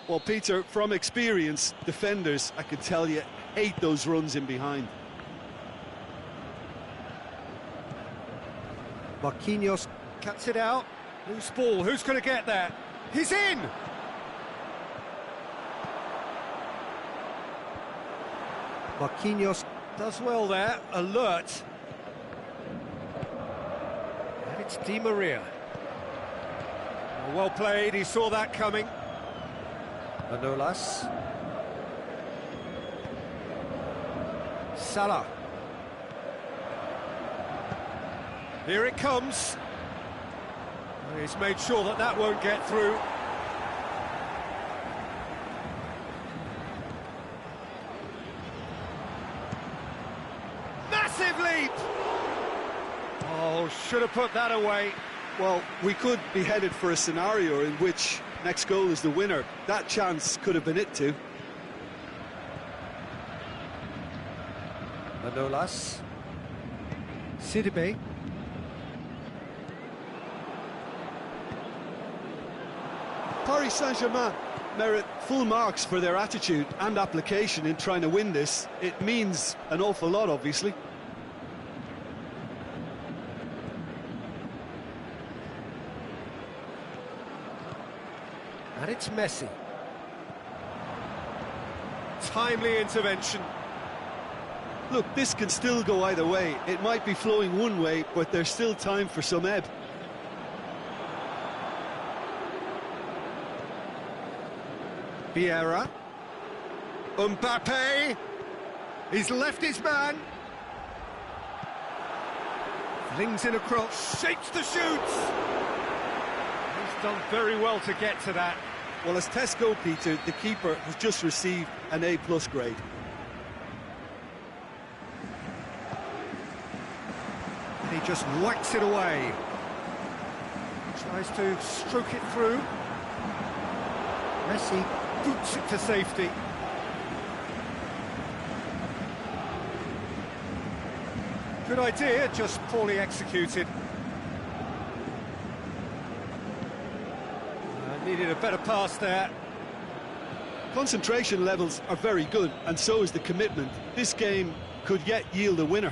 well, Peter, from experience, defenders, I can tell you, hate those runs in behind. Marquinhos cuts it out. Loose ball, who's going to get there? He's in! Marquinhos does well there, alert. And it's Di Maria. Well played, he saw that coming. Manolas. Salah. Here it comes. He's made sure that that won't get through. Massive leap! Oh, should have put that away. Well, we could be headed for a scenario in which next goal is the winner. That chance could have been it too. Manolas. Sidibe. Paris Saint-Germain merit full marks for their attitude and application in trying to win this. It means an awful lot, obviously. And it's Messi. Timely intervention. Look, this can still go either way. It might be flowing one way, but there's still time for some ebb. Vieira. Mbappe. He's left his man. Flings in a cross. Shapes the shoots. He's done very well to get to that. Well, as tests go, Peter, the keeper has just received an A+ grade. And he just whacks it away. Tries to stroke it through. Messi boots it to safety. Good idea, just poorly executed. Needed a better pass there. Concentration levels are very good, and so is the commitment. This game could yet yield a winner.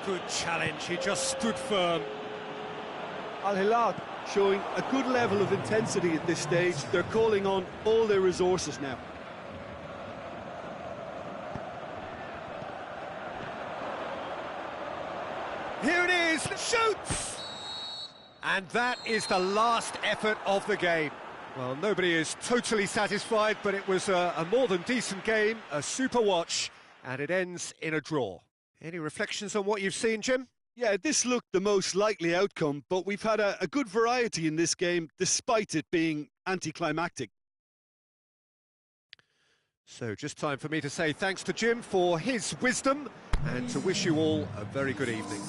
Good challenge, he just stood firm. Al Hilal showing a good level of intensity at this stage. They're calling on all their resources now. Here it is, shoots! And that is the last effort of the game. Well, nobody is totally satisfied, but it was a more than decent game, a super watch, and it ends in a draw. Any reflections on what you've seen, Jim? Yeah, this looked the most likely outcome, but we've had a good variety in this game, despite it being anticlimactic. So just time for me to say thanks to Jim for his wisdom, and to wish you all a very good evening.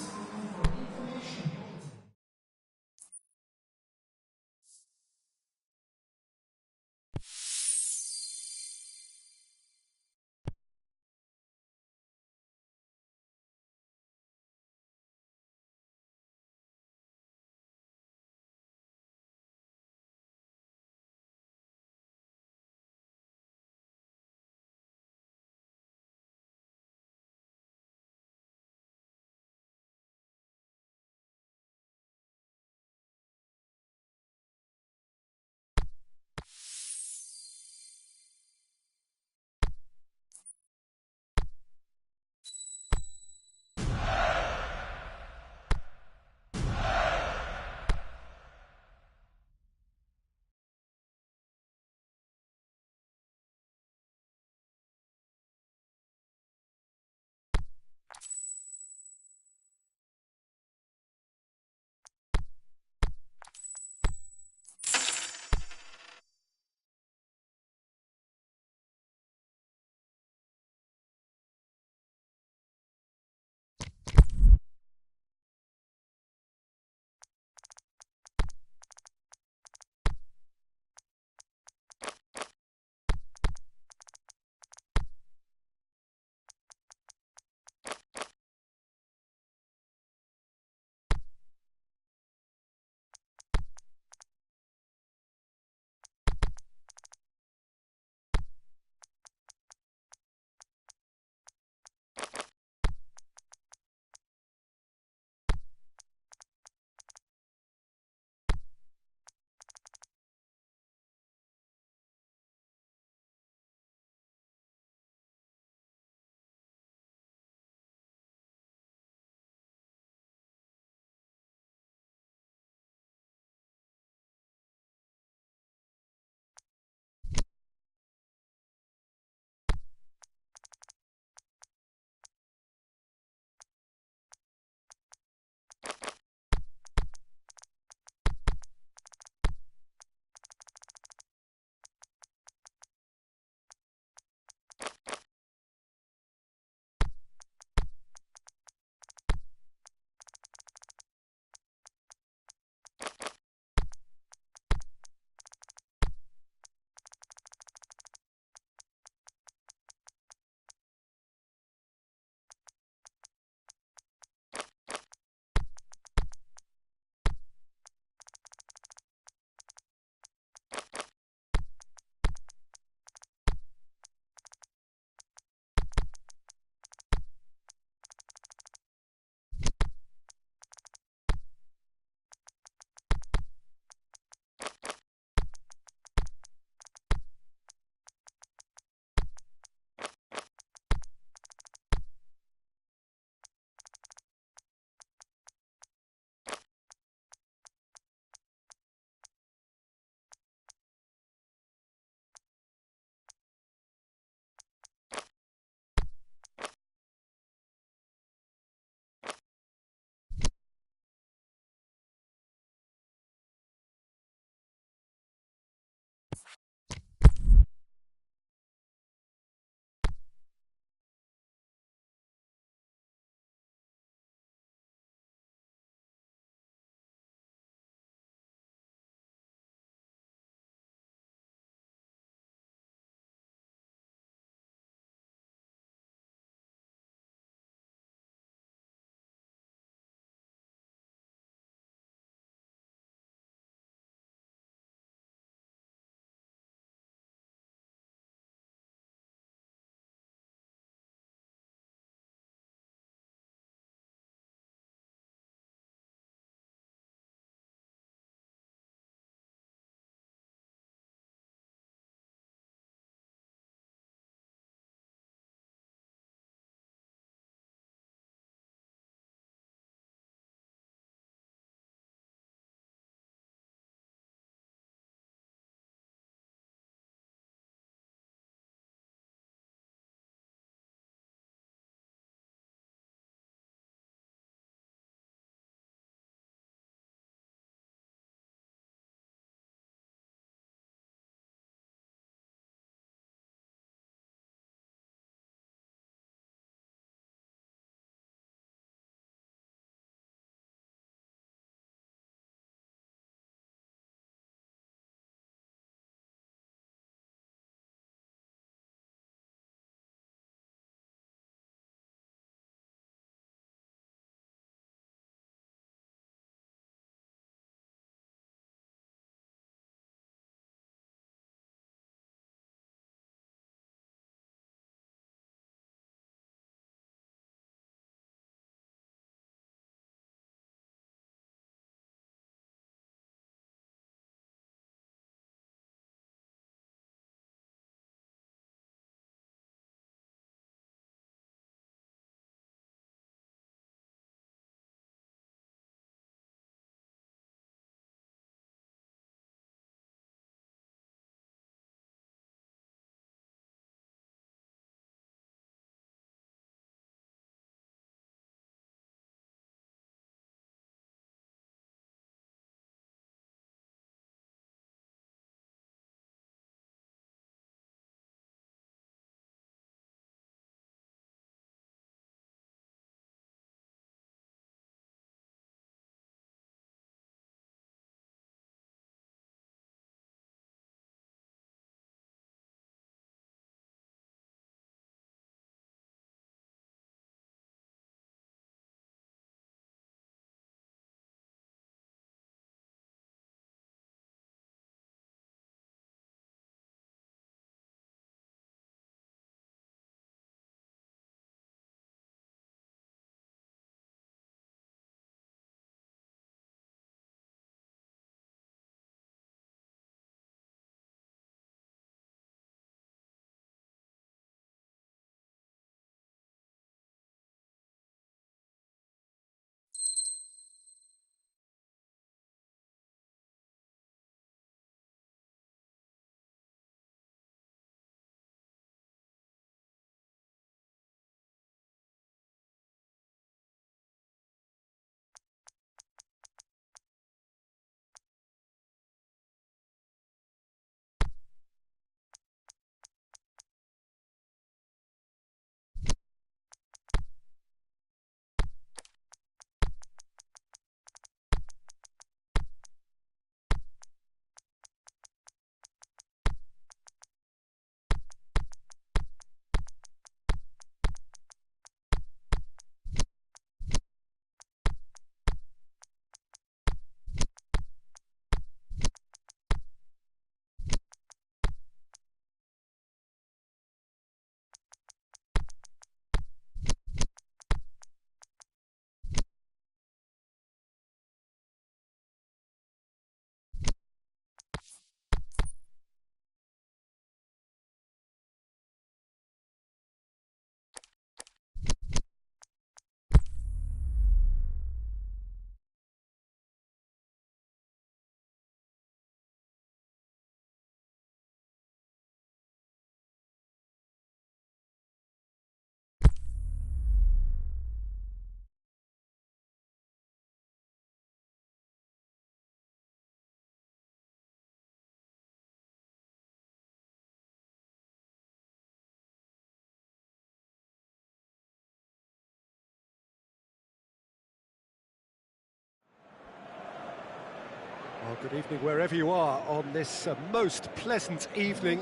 Well, good evening wherever you are on this most pleasant evening.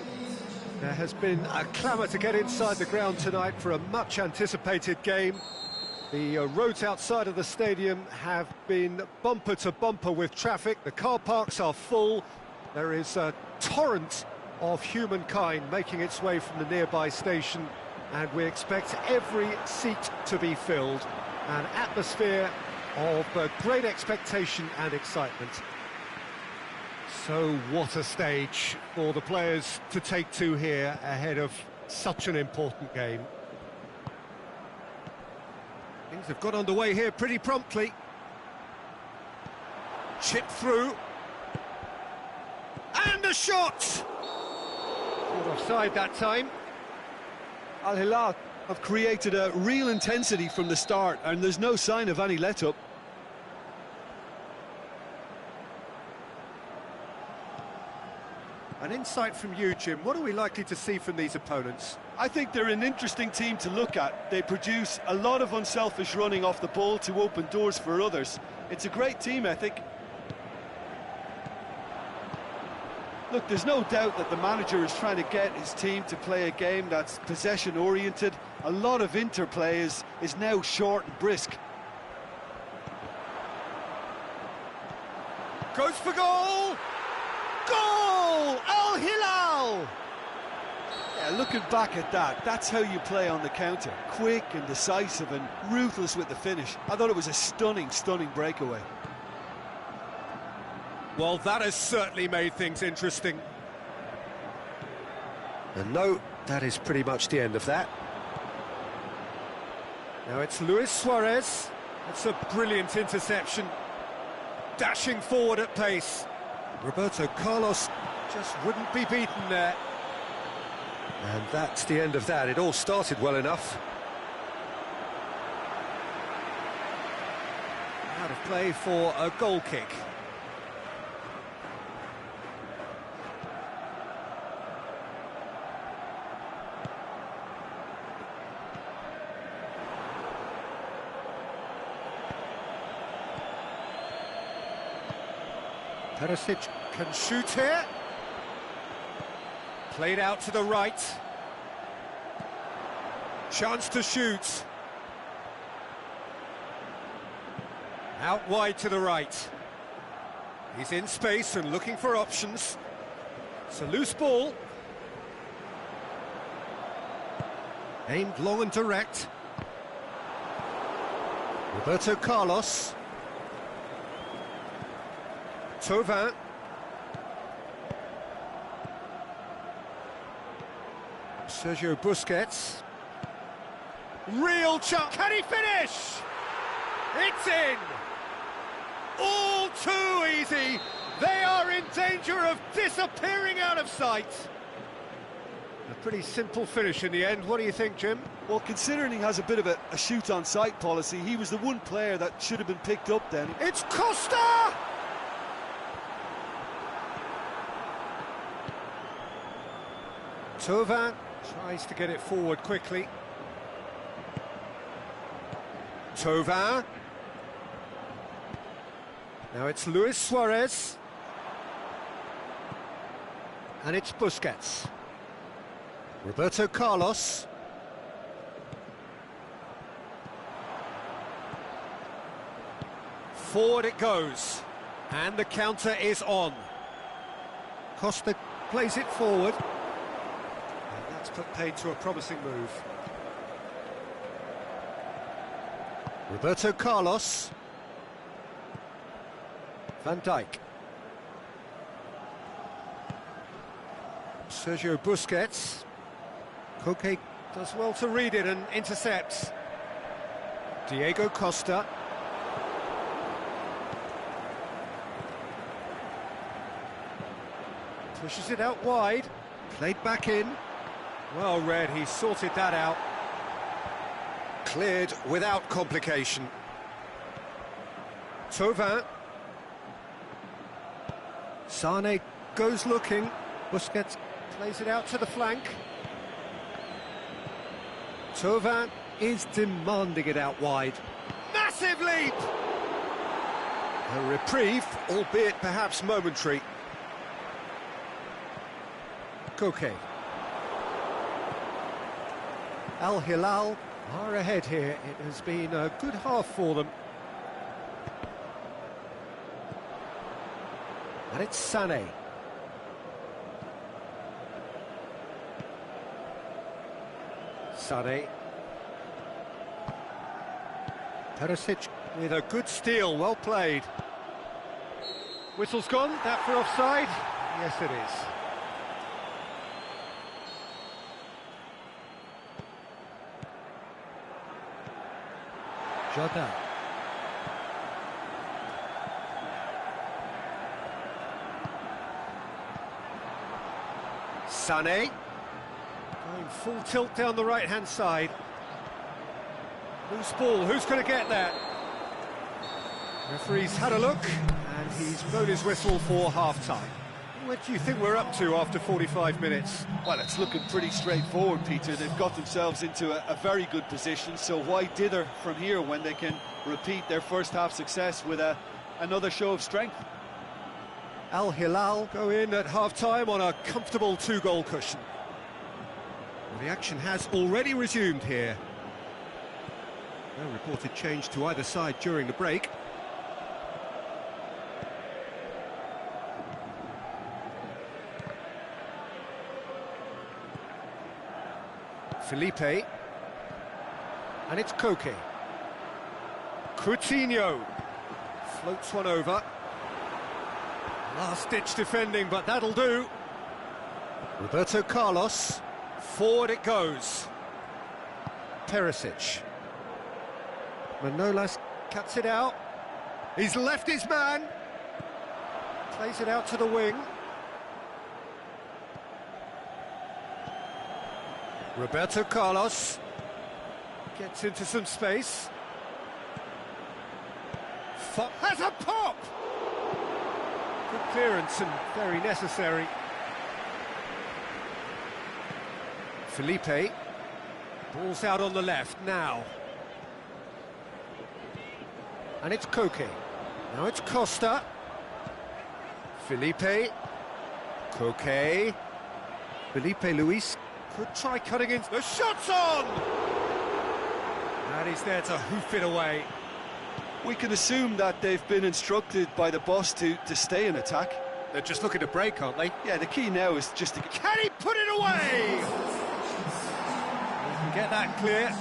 There has been a clamour to get inside the ground tonight for a much-anticipated game. The roads outside of the stadium have been bumper to bumper with traffic. The car parks are full. There is a torrent of humankind making its way from the nearby station, and we expect every seat to be filled. An atmosphere of great expectation and excitement. So what a stage for the players to take to here ahead of such an important game. Things have got underway here pretty promptly. Chip through. And a shot! Caught offside that time. Al Hilal have created a real intensity from the start, and there's no sign of any let-up. An insight from you, Jim. What are we likely to see from these opponents? I think they're an interesting team to look at. They produce a lot of unselfish running off the ball to open doors for others. It's a great team ethic. Look, there's no doubt that the manager is trying to get his team to play a game that's possession-oriented. A lot of interplay is now short and brisk. Goes for goal! Goal! Al Hilal! Yeah, looking back at that, that's how you play on the counter. Quick and decisive and ruthless with the finish. I thought it was a stunning, stunning breakaway. Well, that has certainly made things interesting. And no, that is pretty much the end of that. Now it's Luis Suarez. That's a brilliant interception. Dashing forward at pace. Roberto Carlos just wouldn't be beaten there. And that's the end of that. It all started well enough. Out of play for a goal kick. Perisic can shoot here. Played out to the right. Chance to shoot. Out wide to the right. He's in space and looking for options. It's a loose ball. Aimed long and direct. Roberto Carlos. Thauvin. Sergio Busquets. Real chance. Can he finish? It's in. All too easy. They are in danger of disappearing out of sight. A pretty simple finish in the end. What do you think, Jim? Well, considering he has a bit of a shoot-on-sight policy, he was the one player that should have been picked up then. It's Costa! Thauvin tries to get it forward quickly. Thauvin. Now it's Luis Suarez. And it's Busquets. Roberto Carlos. Forward it goes. And the counter is on. Costa plays it forward. Put paid to a promising move. Roberto Carlos. Van Dijk. Sergio Busquets. Koke does well to read it and intercepts. Diego Costa. Pushes it out wide. Played back in. Well read, he sorted that out. Cleared without complication. Thauvin. Sane goes looking. Busquets plays it out to the flank. Thauvin is demanding it out wide. Massive leap! A reprieve, albeit perhaps momentary. Koke. Al Hilal are ahead here. It has been a good half for them. And it's Sané. Sané. Perisic with a good steal, well played. Whistle's gone, that for offside? Yes it is. Jota. Sané. Going full tilt down the right-hand side. Loose ball, who's going to get that? Referee's had a look, and he's blown his whistle for half-time. What do you think we're up to after 45 minutes? Well, it's looking pretty straightforward, Peter. They've got themselves into a very good position, so why dither from here when they can repeat their first-half success with another show of strength? Al Hilal go in at half-time on a comfortable two-goal cushion. Well, the action has already resumed here. No reported change to either side during the break. Felipe. And it's Koke. Coutinho. Floats one over. Last-ditch defending, but that'll do. Roberto Carlos. Forward it goes. Perisic. Manolas cuts it out. He's left his man. Plays it out to the wing. Roberto Carlos gets into some space. Has a pop! Good clearance and very necessary. Felipe. Ball's out on the left now. And it's Koke. Now it's Costa. Felipe. Koke. Felipe Luis could try cutting in. The shot's on! And he's there to hoof it away. We can assume that they've been instructed by the boss to stay in attack. They're just looking to break, aren't they? Yeah, the key now is just to... Can he put it away? We can get that clear.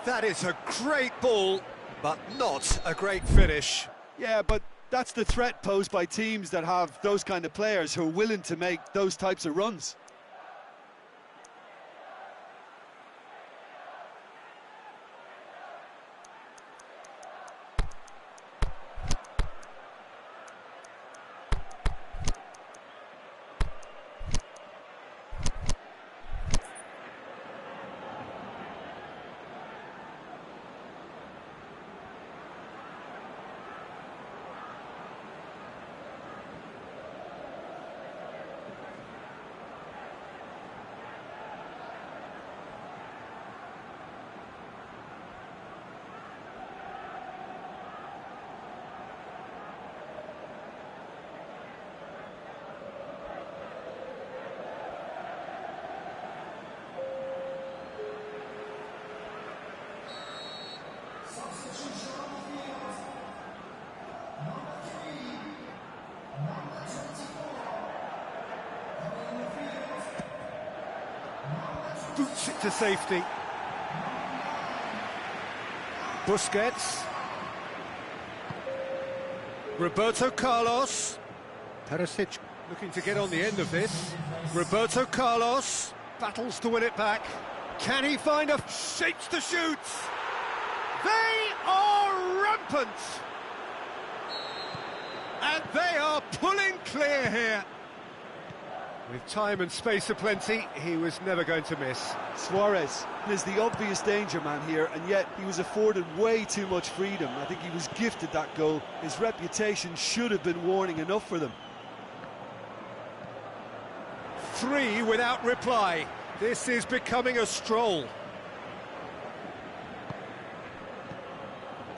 That is a great ball, but not a great finish. Yeah, but that's the threat posed by teams that have those kind of players who are willing to make those types of runs. Boots it to safety. Busquets. Roberto Carlos. Perisic looking to get on the end of this. Roberto Carlos battles to win it back. Can he find a... shapes to shoot! They are rampant! And they are pulling clear here. With time and space aplenty, he was never going to miss. Suarez is the obvious danger man here, and yet he was afforded way too much freedom. I think he was gifted that goal. His reputation should have been warning enough for them. 3 without reply. This is becoming a stroll.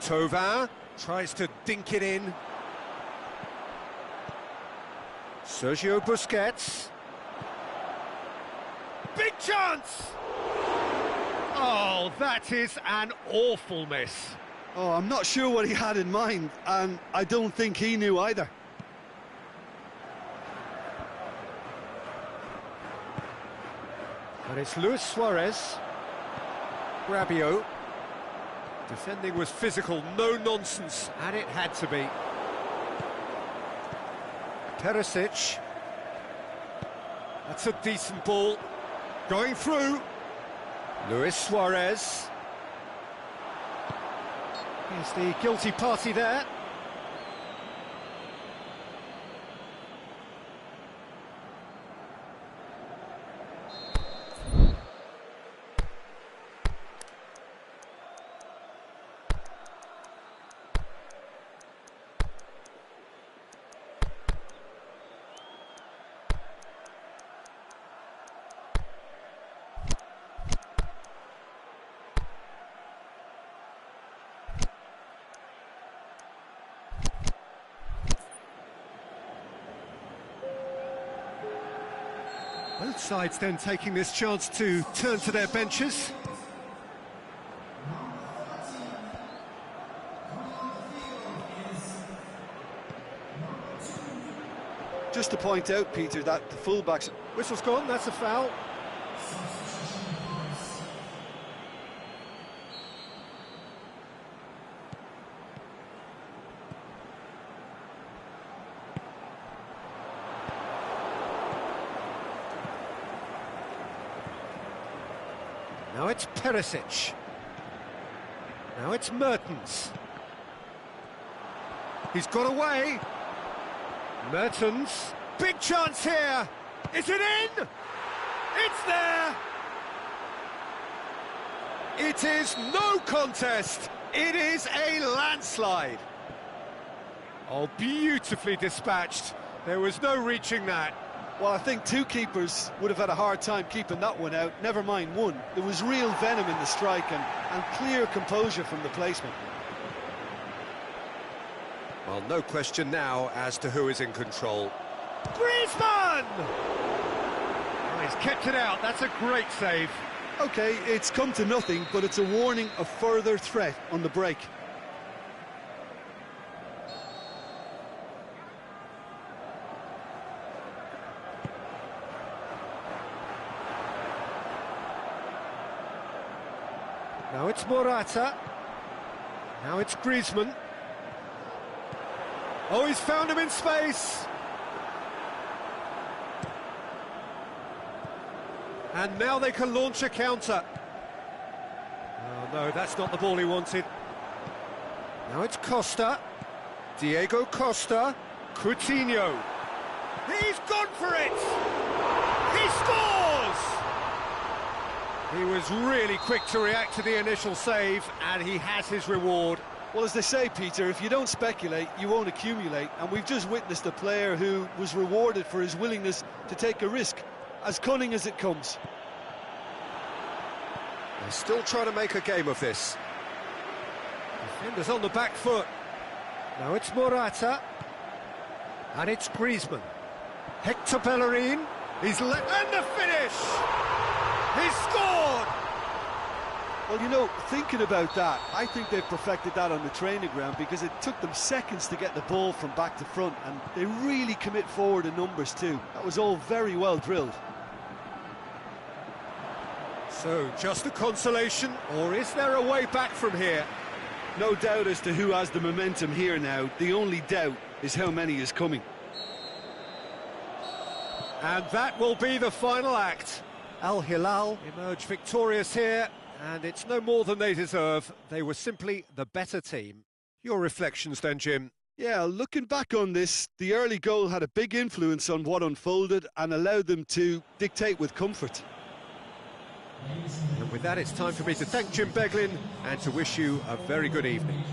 Tovin tries to dink it in. Sergio Busquets. Big chance! Oh, that is an awful miss. Oh, I'm not sure what he had in mind, and I don't think he knew either. And it's Luis Suarez. Rabiot. Defending was physical, no nonsense, and it had to be. Perisic. That's a decent ball. Going through. Luis Suarez. Here's the guilty party there. Both sides then taking this chance to turn to their benches. Just to point out, Peter, that the fullbacks... Whistle's gone, that's a foul. Now it's Perisic. Now it's Mertens. He's got away. Mertens. Big chance here. Is it in? It's there. It is no contest. It is a landslide. Oh, beautifully dispatched. There was no reaching that. Well, I think two keepers would have had a hard time keeping that one out, never mind one. There was real venom in the strike and clear composure from the placement. Well, no question now as to who is in control. Griezmann! Oh, he's kept it out, that's a great save. OK, it's come to nothing, but it's a warning of further threat on the break. Now it's Morata. Now it's Griezmann. Oh, he's found him in space. And now they can launch a counter. Oh, no, that's not the ball he wanted. Now it's Costa. Diego Costa. Coutinho. He's gone for it! He scores! He was really quick to react to the initial save, and he has his reward. Well, as they say, Peter, if you don't speculate, you won't accumulate. And we've just witnessed a player who was rewarded for his willingness to take a risk, as cunning as it comes. They're still trying to make a game of this. Defenders on the back foot. Now it's Morata. And it's Griezmann. Hector Bellerin. He's let... And the finish! He scored! Well, you know, thinking about that, I think they've perfected that on the training ground because it took them seconds to get the ball from back to front, and they really commit forward in numbers too. That was all very well drilled. So, just a consolation, or is there a way back from here? No doubt as to who has the momentum here now. The only doubt is how many is coming. And that will be the final act. Al Hilal emerge victorious here, and it's no more than they deserve. They were simply the better team. Your reflections then, Jim? Yeah, looking back on this, the early goal had a big influence on what unfolded and allowed them to dictate with comfort. And with that, it's time for me to thank Jim Beglin and to wish you a very good evening.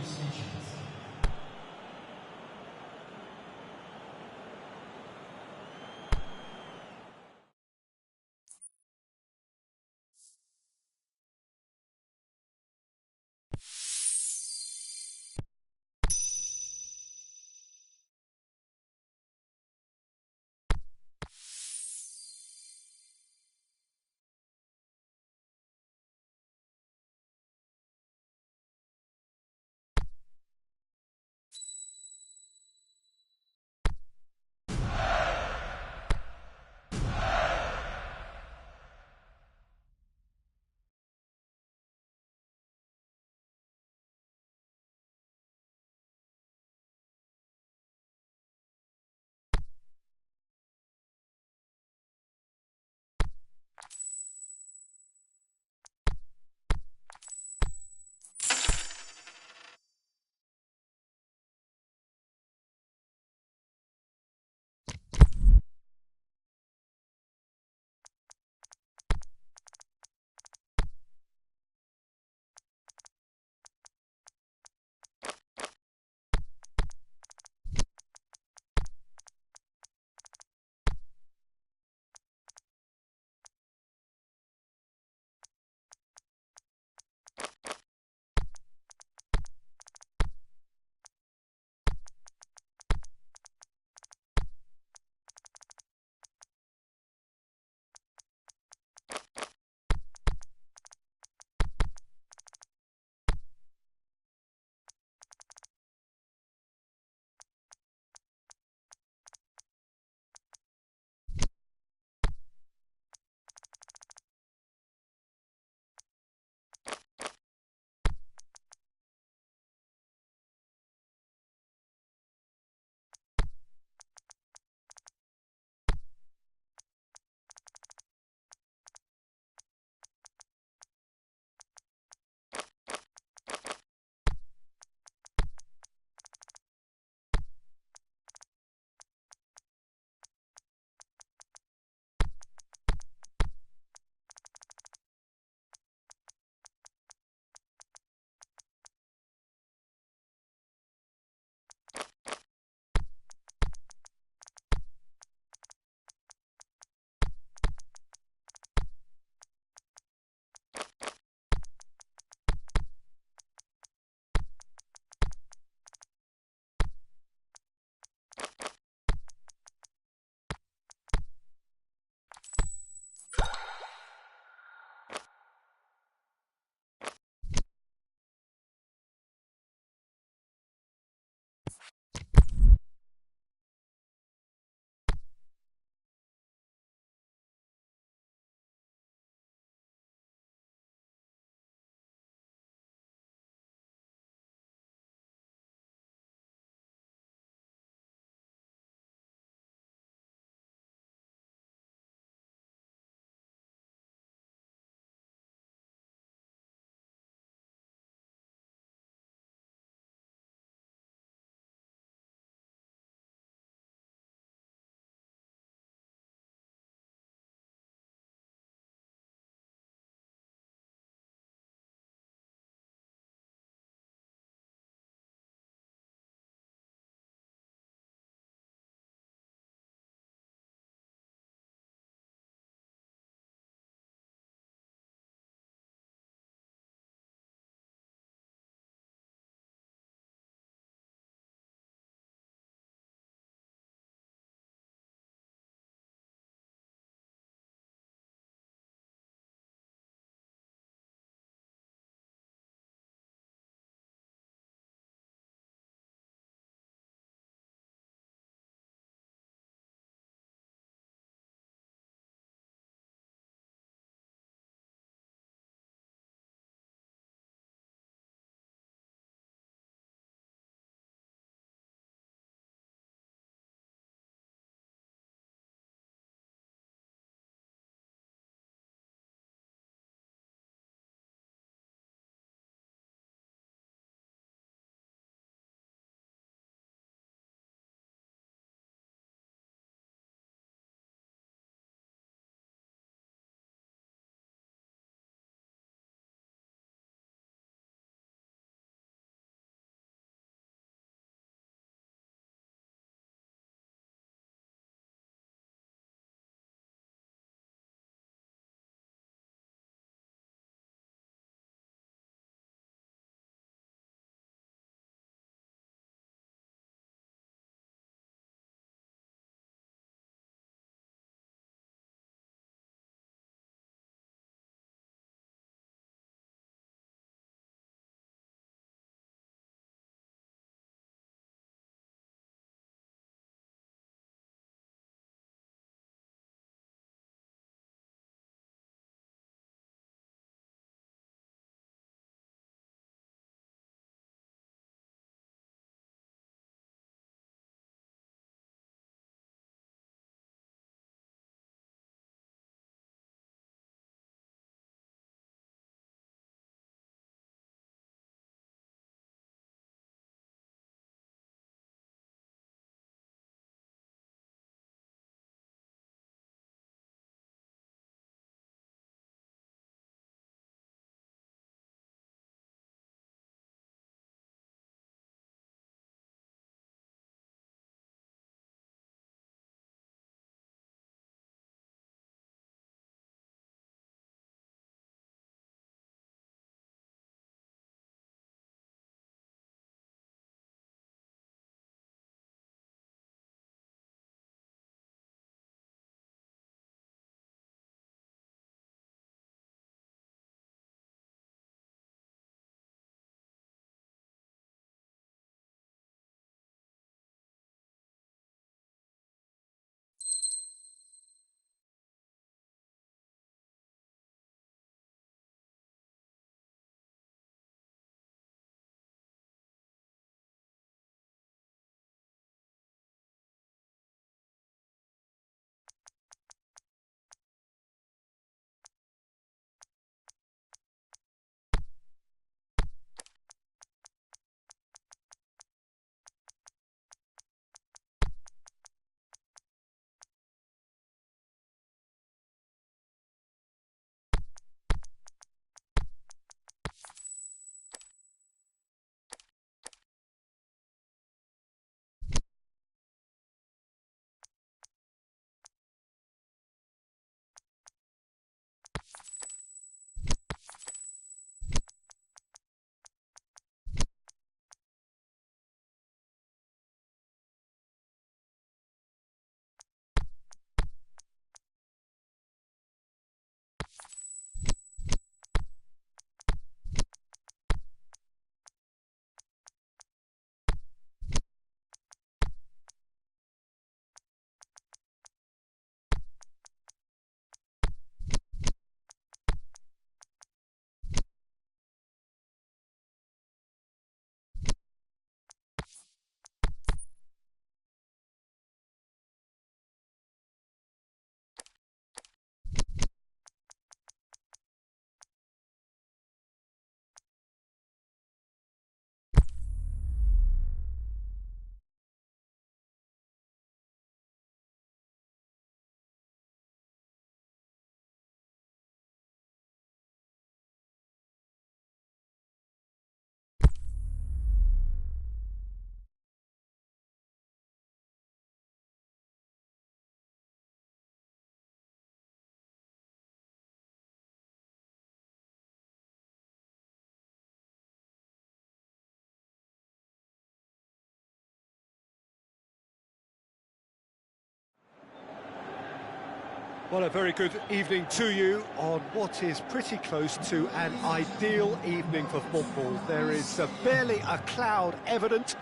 Well, a very good evening to you on what is pretty close to an ideal evening for football. There is barely a cloud evident.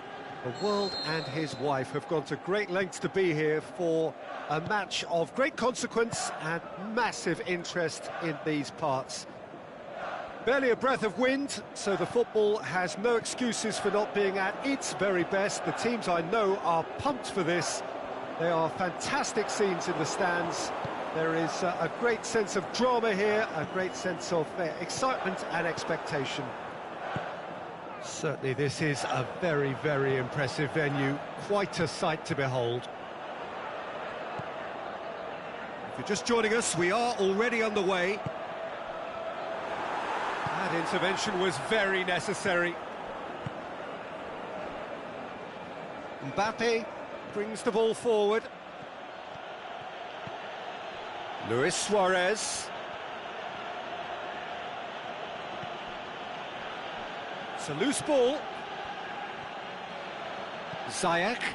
The world and his wife have gone to great lengths to be here for a match of great consequence and massive interest in these parts. Barely a breath of wind, so the football has no excuses for not being at its very best. The teams I know are pumped for this. There are fantastic scenes in the stands. There is a great sense of drama here, a great sense of excitement and expectation. Certainly this is a very, very impressive venue, quite a sight to behold. If you're just joining us, we are already underway. That intervention was very necessary. Mbappe brings the ball forward. Luis Suarez. It's a loose ball. Ziyech. He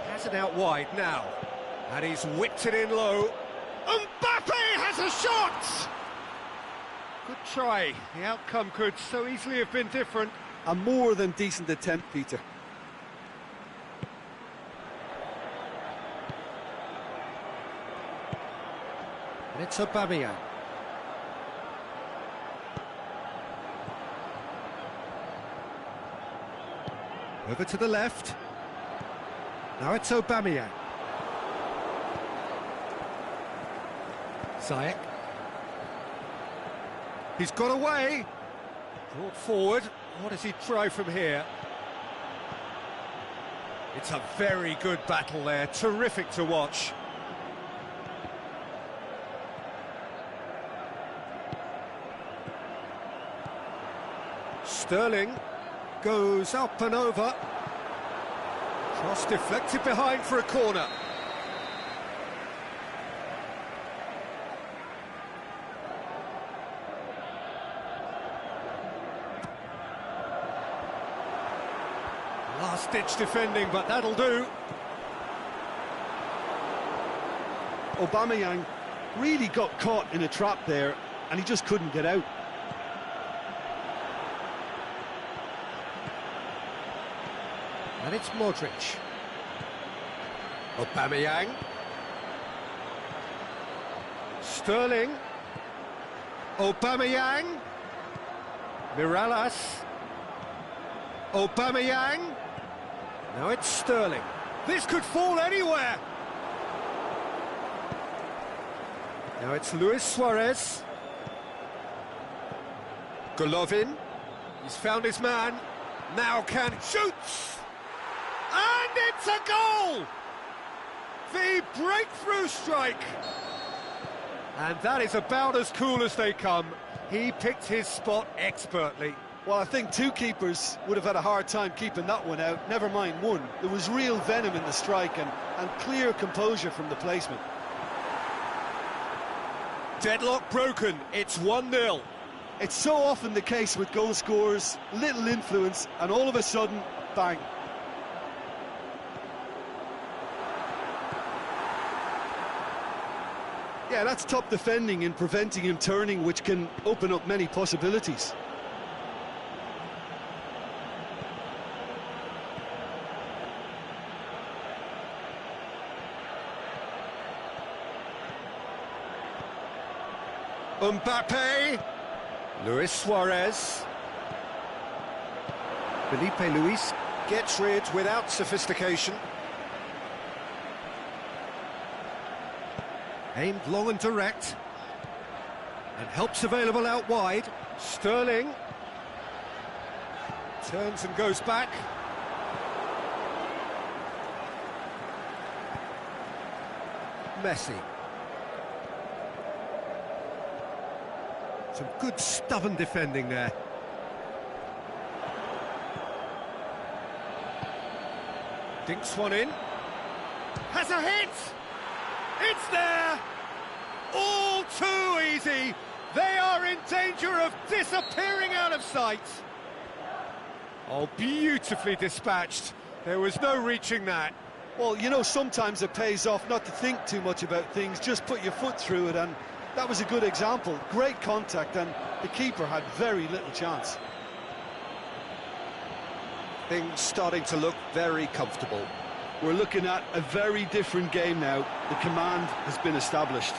has it out wide now. And he's whipped it in low. Mbappe has a shot! Good try. The outcome could so easily have been different. A more than decent attempt, Peter. And it's Aubameyang. Over to the left. Now it's Aubameyang. Ziyech. He's got away. Brought forward. What does he try from here? It's a very good battle there. Terrific to watch. Sterling goes up and over. Cross deflected behind for a corner. Last-ditch defending, but that'll do. Aubameyang really got caught in a trap there, and he just couldn't get out. And it's Modric. Aubameyang. Sterling. Aubameyang. Mirallas. Aubameyang. Now it's Sterling. This could fall anywhere. Now it's Luis Suarez. Golovin. He's found his man. Now can shoots. And it's a goal! The breakthrough strike! And that is about as cool as they come. He picked his spot expertly. Well, I think two keepers would have had a hard time keeping that one out, never mind one. There was real venom in the strike and clear composure from the placement. Deadlock broken, it's 1-0. It's so often the case with goal scorers, little influence, and all of a sudden, bang. Yeah, that's top defending and preventing him turning, which can open up many possibilities. Mbappe. Luis Suarez. Felipe Luis gets rid without sophistication. Aimed long and direct. And help's available out wide. Sterling. Turns and goes back. Messi. Some good stubborn defending there. Dinks one in. Has a hit! It's there! All too easy! They are in danger of disappearing out of sight. Oh, beautifully dispatched. There was no reaching that. Well, you know, sometimes it pays off not to think too much about things, just put your foot through it, and that was a good example. Great contact, and the keeper had very little chance. Things starting to look very comfortable. We're looking at a very different game now. The command has been established.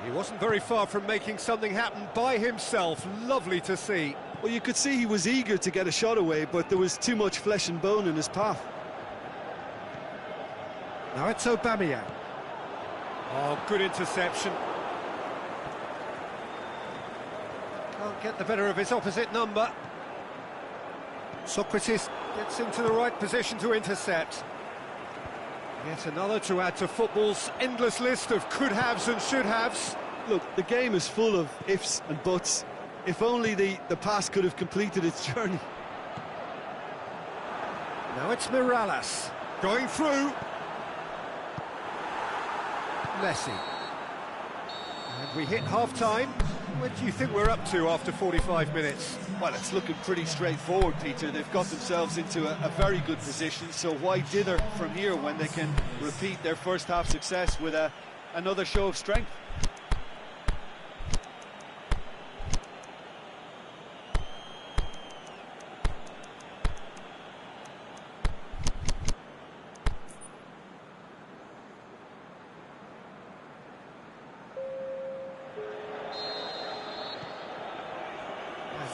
He wasn't very far from making something happen by himself. Lovely to see. Well, you could see he was eager to get a shot away, but there was too much flesh and bone in his path. Now it's Aubameyang. Oh, good interception. Can't get the better of his opposite number. Socrates gets into the right position to intercept. Yet another to add to football's endless list of could-haves and should-haves. Look, the game is full of ifs and buts. If only the pass could have completed its journey. Now it's Mirallas. Going through. Messi. And we hit half-time. What do you think we're up to after 45 minutes? Well, it's looking pretty straightforward, Peter. They've got themselves into a very good position, so why dither from here when they can repeat their first-half success with another show of strength?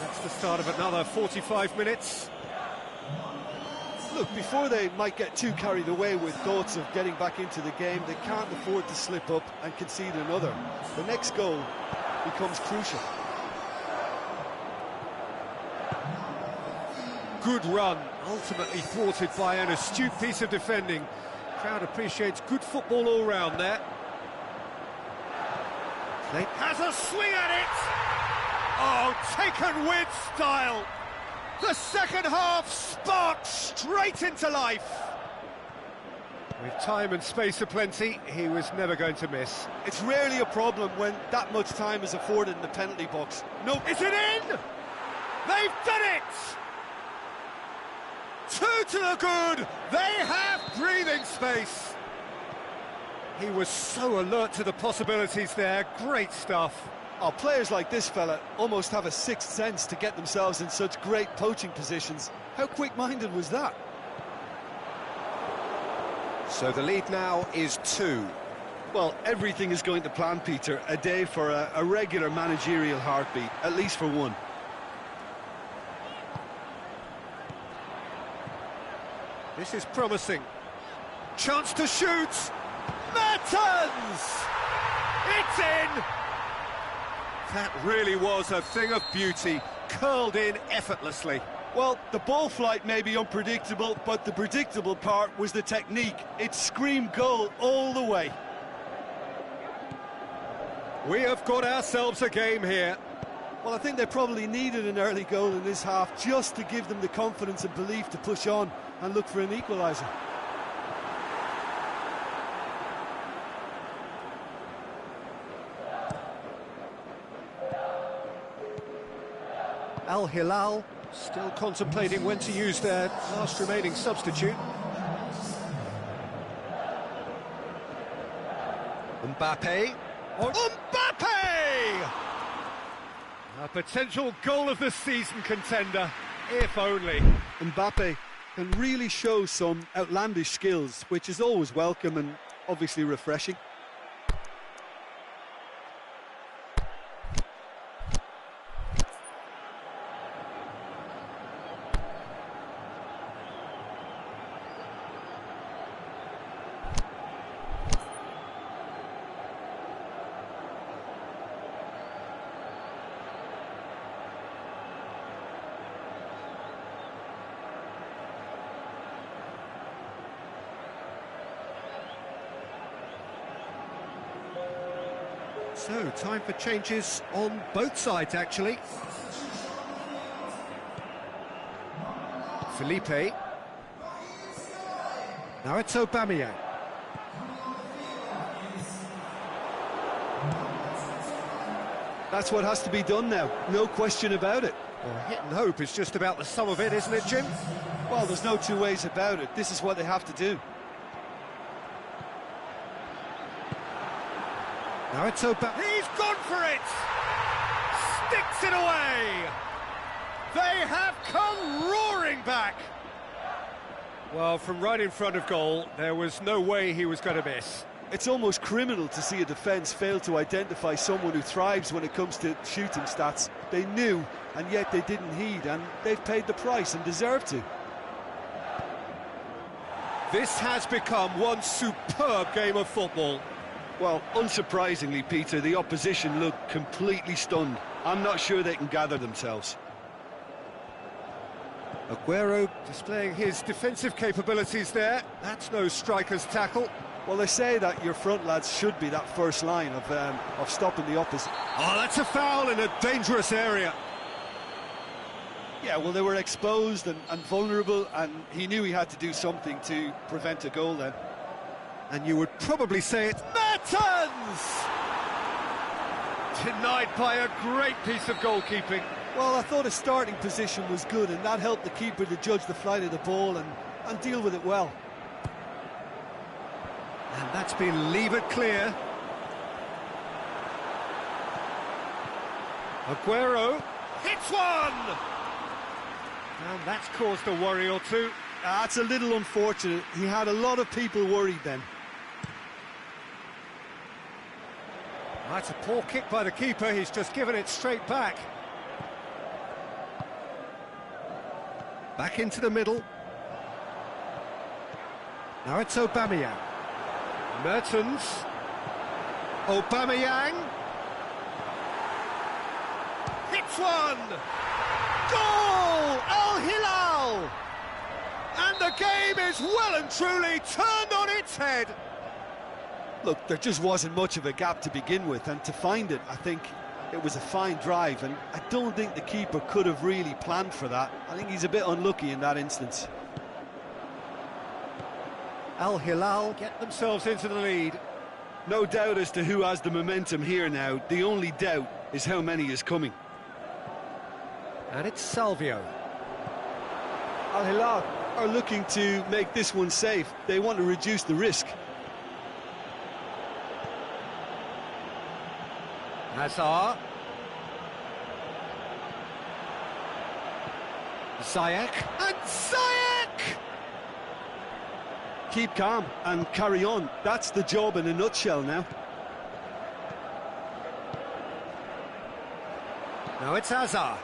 That's the start of another 45 minutes. Look, before they might get too carried away with thoughts of getting back into the game, they can't afford to slip up and concede another. The next goal becomes crucial. Good run, ultimately thwarted by an astute piece of defending. Crowd appreciates good football all round there. They has a swing at it! Oh, taken with style! The second half sparked straight into life! With time and space aplenty, he was never going to miss. It's rarely a problem when that much time is afforded in the penalty box. No, is it in? They've done it! Two to the good! They have breathing space! He was so alert to the possibilities there. Great stuff. Oh, players like this fella almost have a sixth sense to get themselves in such great poaching positions. How quick-minded was that? So the lead now is 2. Well, everything is going to plan, Peter. A day for a regular managerial heartbeat, at least for one. This is promising. Chance to shoot! Mertens! It's in! That really was a thing of beauty, curled in effortlessly. Well, the ball flight may be unpredictable, but the predictable part was the technique. It screamed goal all the way. We have got ourselves a game here. Well, I think they probably needed an early goal in this half just to give them the confidence and belief to push on and look for an equaliser. Al Hilal still contemplating when to use their last remaining substitute. Mbappe. Oh. Mbappe! A potential goal of the season contender, if only. Mbappe can really show some outlandish skills, which is always welcome and obviously refreshing. So, time for changes on both sides, actually. Felipe. Now it's Aubameyang. That's what has to be done now, no question about it. Well, hit and hope is just about the sum of it, isn't it, Jim? Well, there's no two ways about it. This is what they have to do. Now it's open. He's gone for it! Sticks it away! They have come roaring back! Well, from right in front of goal, there was no way he was going to miss. It's almost criminal to see a defence fail to identify someone who thrives when it comes to shooting stats. They knew, and yet they didn't heed, and they've paid the price and deserve to. This has become one superb game of football. Well, unsurprisingly, Peter, the opposition look completely stunned. I'm not sure they can gather themselves. Aguero displaying his defensive capabilities there. That's no striker's tackle. Well, they say that your front lads should be that first line of stopping the opposite. Oh, that's a foul in a dangerous area. Yeah, well, they were exposed and vulnerable, and he knew he had to do something to prevent a goal then. And you would probably say it's Mertens! Denied by a great piece of goalkeeping. Well, I thought his starting position was good, and that helped the keeper to judge the flight of the ball and deal with it well. And that's been levered clear. Aguero hits one! And that's caused a worry or two. That's a little unfortunate. He had a lot of people worried then. That's a poor kick by the keeper. He's just given it straight back. Back into the middle. Now it's Aubameyang. Mertens. Aubameyang. Hits one! Goal! Al Hilal! And the game is well and truly turned on its head. Look, there just wasn't much of a gap to begin with, and to find it, I think it was a fine drive, and I don't think the keeper could have really planned for that. I think he's a bit unlucky in that instance. Al Hilal get themselves into the lead. No doubt as to who has the momentum here now. The only doubt is how many is coming. And it's Salvio. Al Hilal are looking to make this one safe. They want to reduce the risk. Hazard. Ziyech. And Ziyech! Keep calm and carry on. That's the job in a nutshell now. Now it's Hazard.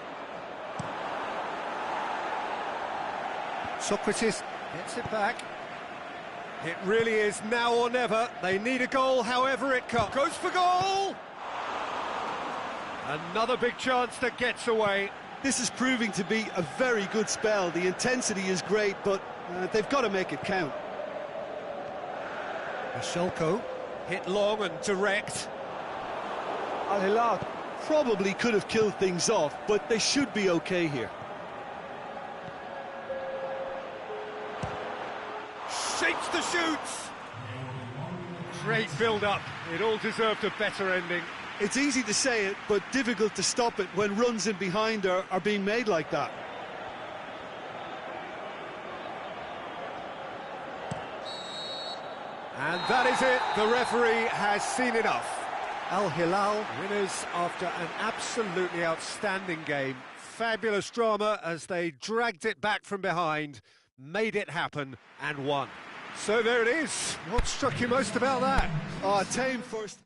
Socrates gets it back. It really is now or never. They need a goal, however it comes. Goes for goal! Another big chance that gets away. This is proving to be a very good spell. The intensity is great, but they've got to make it count. Shelko hit long and direct. Al Hilal probably could have killed things off, but they should be okay here. Shapes the shoots. Great build-up. It all deserved a better ending. It's easy to say it, but difficult to stop it when runs in behind are being made like that. And that is it. The referee has seen enough. Al Hilal winners after an absolutely outstanding game. Fabulous drama as they dragged it back from behind, made it happen and won. So there it is. What struck you most about that? Oh, tame first.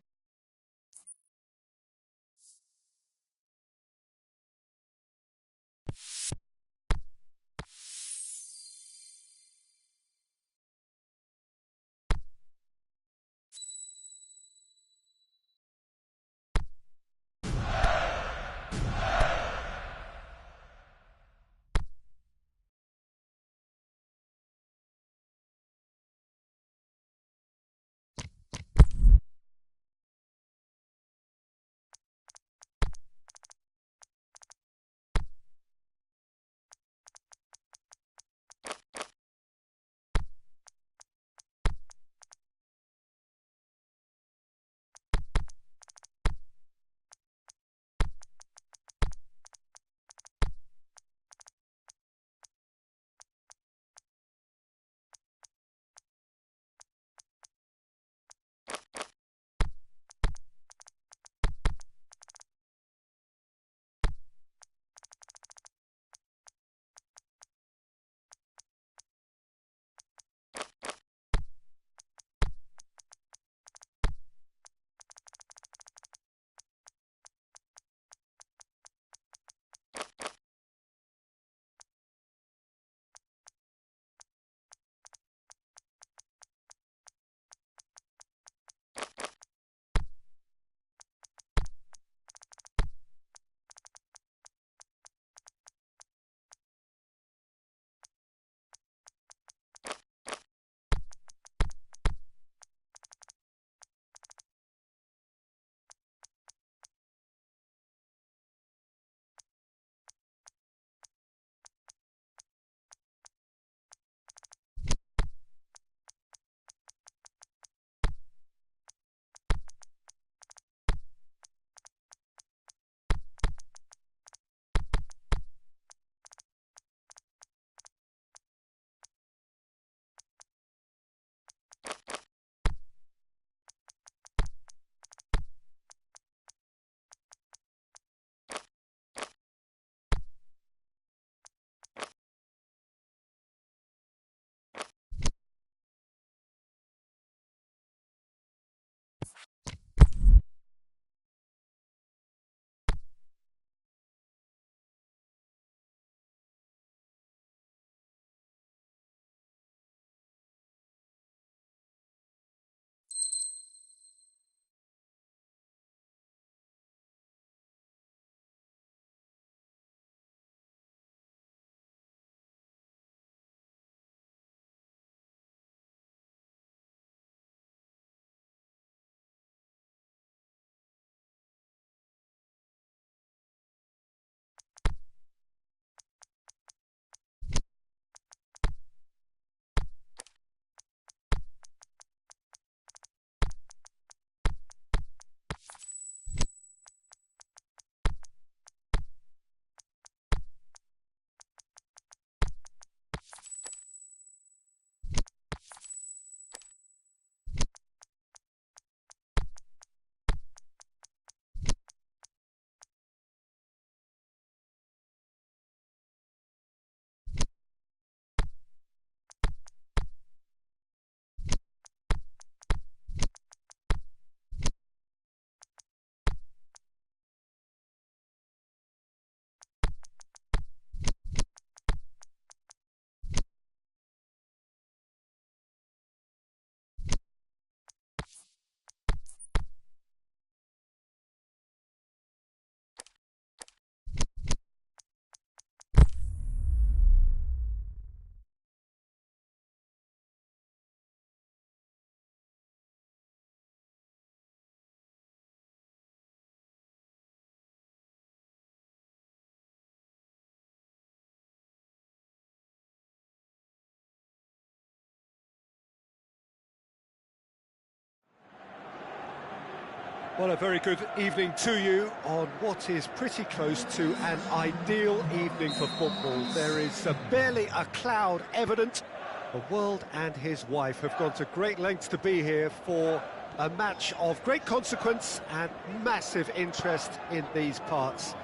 Well, a very good evening to you on what is pretty close to an ideal evening for football. There is barely a cloud evident. The world and his wife have gone to great lengths to be here for a match of great consequence and massive interest in these parts.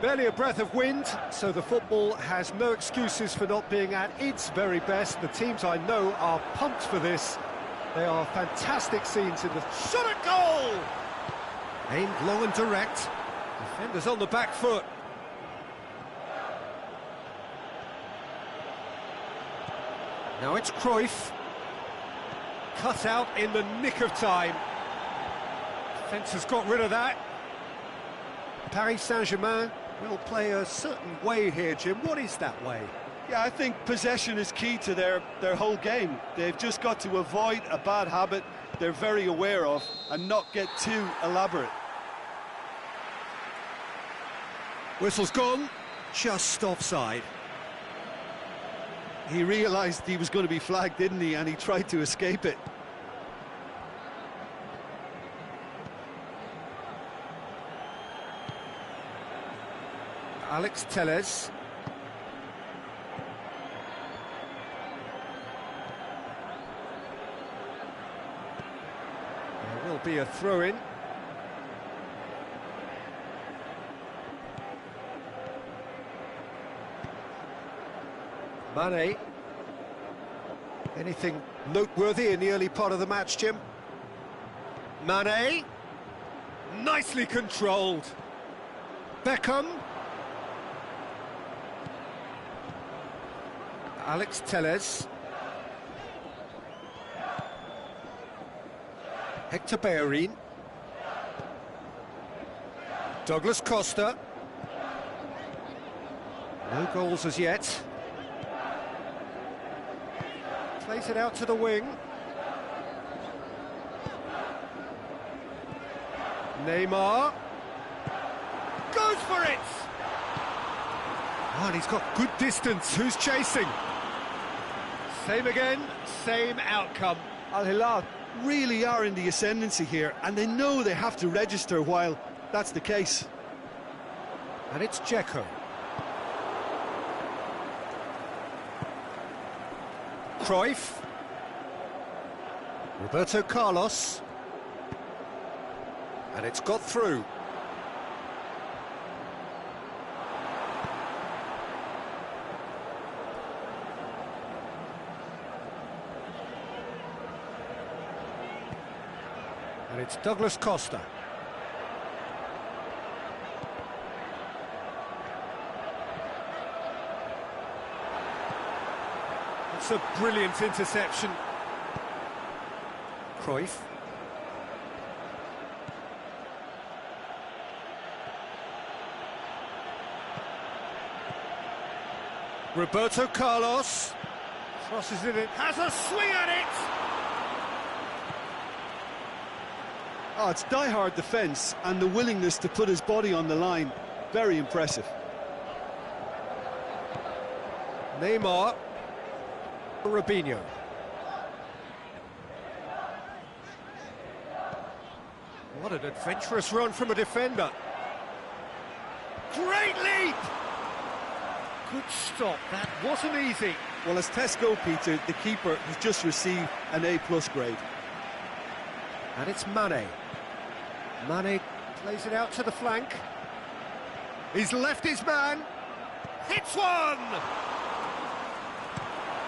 Barely a breath of wind, so the football has no excuses for not being at its very best. The teams I know are pumped for this. They are fantastic scenes in the... Shot at goal! Aimed long and direct. Defenders on the back foot. Now it's Cruyff. Cut out in the nick of time. Defence has got rid of that. Paris Saint-Germain will play a certain way here, Jim. What is that way? Yeah, I think possession is key to their whole game. They've just got to avoid a bad habit they're very aware of and not get too elaborate. Whistle's gone, just offside. He realised he was going to be flagged, didn't he? And he tried to escape it. Alex Telles. There will be a throw-in. Mane. Anything noteworthy in the early part of the match, Jim? Mane. Nicely controlled. Beckham. Alex Telles. Hector Bellerin. Douglas Costa. No goals as yet. Plays it out to the wing. Neymar. Goes for it! Oh, and he's got good distance. Who's chasing? Same again, same outcome. Al Hilal really are in the ascendancy here, and they know they have to register while that's the case. And it's Dzeko. Cruyff. Roberto Carlos. And it's got through. And it's Douglas Costa. It's a brilliant interception. Cruyff. Roberto Carlos. Crosses it in. Has a swing at it! Oh, it's die-hard defence and the willingness to put his body on the line. Very impressive. Neymar. Robinho. What an adventurous run from a defender. Great leap! Good stop, that wasn't easy. Well, as tests go, Peter, the keeper has just received an A+ grade. And it's Mane. Mane plays it out to the flank. He's left his man. Hits one!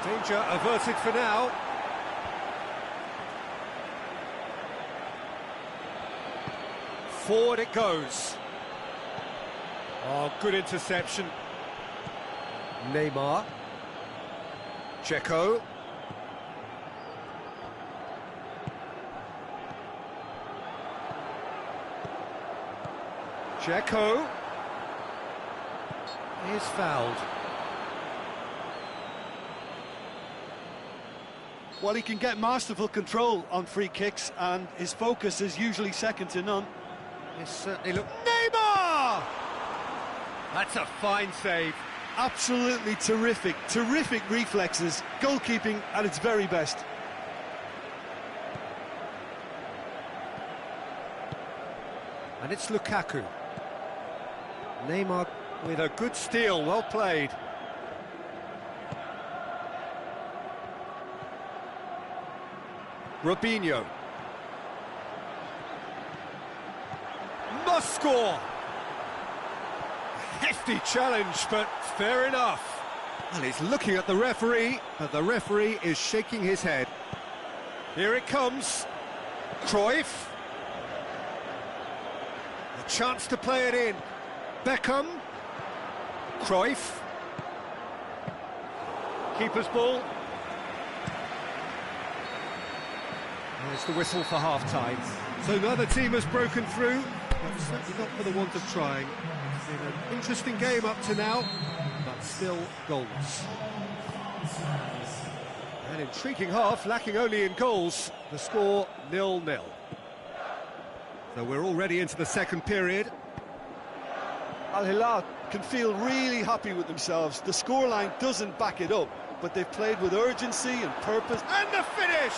Danger averted for now. Forward it goes. Oh, good interception. Neymar. Dzeko. Dzeko is fouled. Well, he can get masterful control on free kicks, and his focus is usually second to none. It certainly look. Neymar! That's a fine save. Absolutely terrific, terrific reflexes, goalkeeping at its very best. And it's Lukaku. Neymar with a good steal, well played. Robinho. Must score! Hefty challenge, but fair enough. And he's looking at the referee, but the referee is shaking his head. Here it comes. Cruyff. A chance to play it in. Beckham. Cruyff. Keeper's ball. There's the whistle for half-time. So neither team has broken through, but certainly not for the want of trying. It's been an interesting game up to now, but still goals. An intriguing half, lacking only in goals. The score 0-0. So we're already into the second period. Al Hilal can feel really happy with themselves. The scoreline doesn't back it up, but they've played with urgency and purpose. And the finish!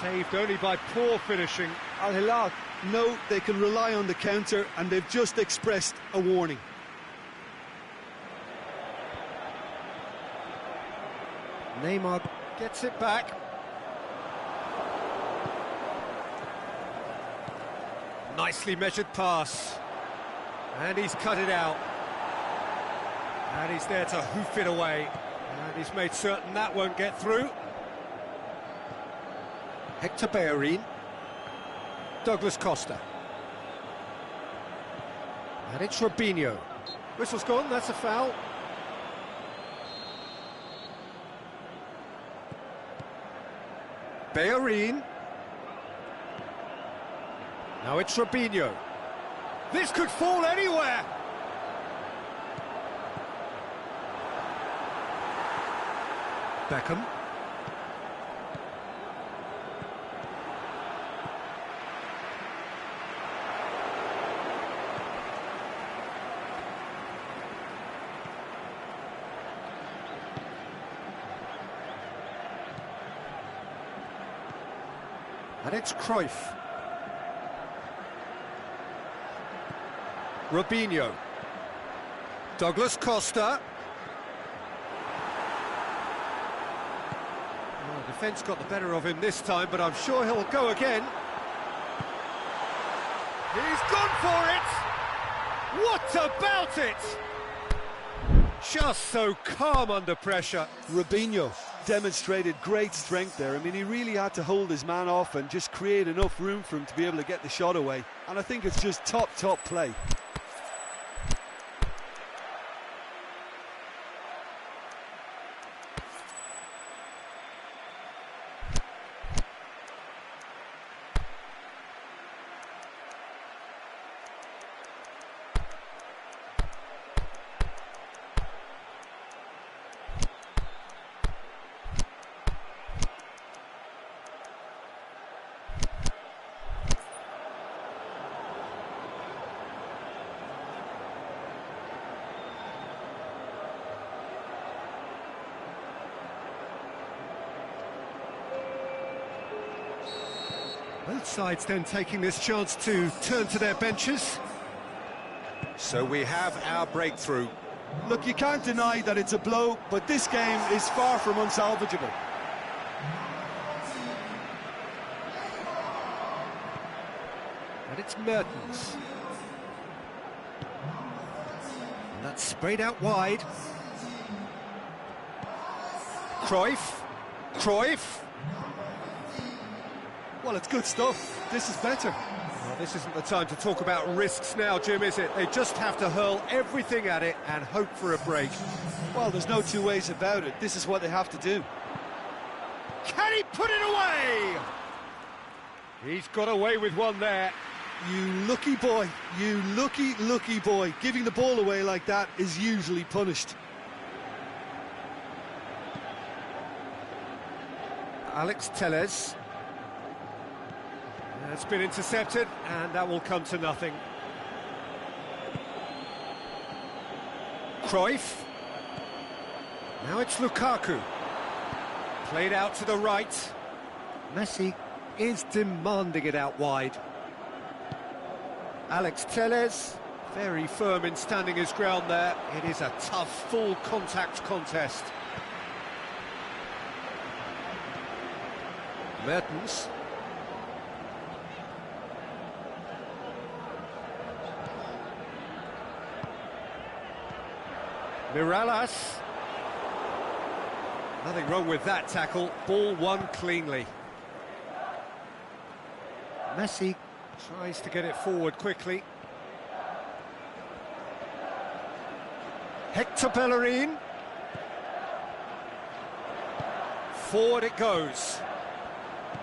Saved only by poor finishing. Al Hilal know they can rely on the counter, and they've just expressed a warning. Neymar gets it back. Nicely measured pass. And he's cut it out. And he's there to hoof it away. And he's made certain that won't get through. Hector Bellerin. Douglas Costa. And it's Robinho. Whistle's gone, that's a foul. Bellerin. Now it's Robinho. This could fall anywhere. Beckham. And it's Cruyff. Robinho. Douglas Costa. Well, the defence got the better of him this time, but I'm sure he'll go again. He's gone for it! What about it? Just so calm under pressure. Robinho demonstrated great strength there. I mean, he really had to hold his man off and just create enough room for him to be able to get the shot away. And I think it's just top play. Both sides then taking this chance to turn to their benches. So we have our breakthrough. Look, you can't deny that it's a blow, but this game is far from unsalvageable. And it's Mertens. And that's sprayed out wide. Cruyff. Cruyff. Well, it's good stuff. This is better. Well, this isn't the time to talk about risks now, Jim, is it? They just have to hurl everything at it and hope for a break. Well, there's no two ways about it. This is what they have to do. Can he put it away? He's got away with one there. You lucky boy. You lucky boy. Giving the ball away like that is usually punished. Alex Telles. It's been intercepted, and that will come to nothing. Cruyff. Now it's Lukaku. Played out to the right. Messi is demanding it out wide. Alex Telles, very firm in standing his ground there. It is a tough, full contact contest. Mertens. Miralas. Nothing wrong with that tackle. Ball won cleanly. Messi tries to get it forward quickly. Hector Bellerin. Forward it goes.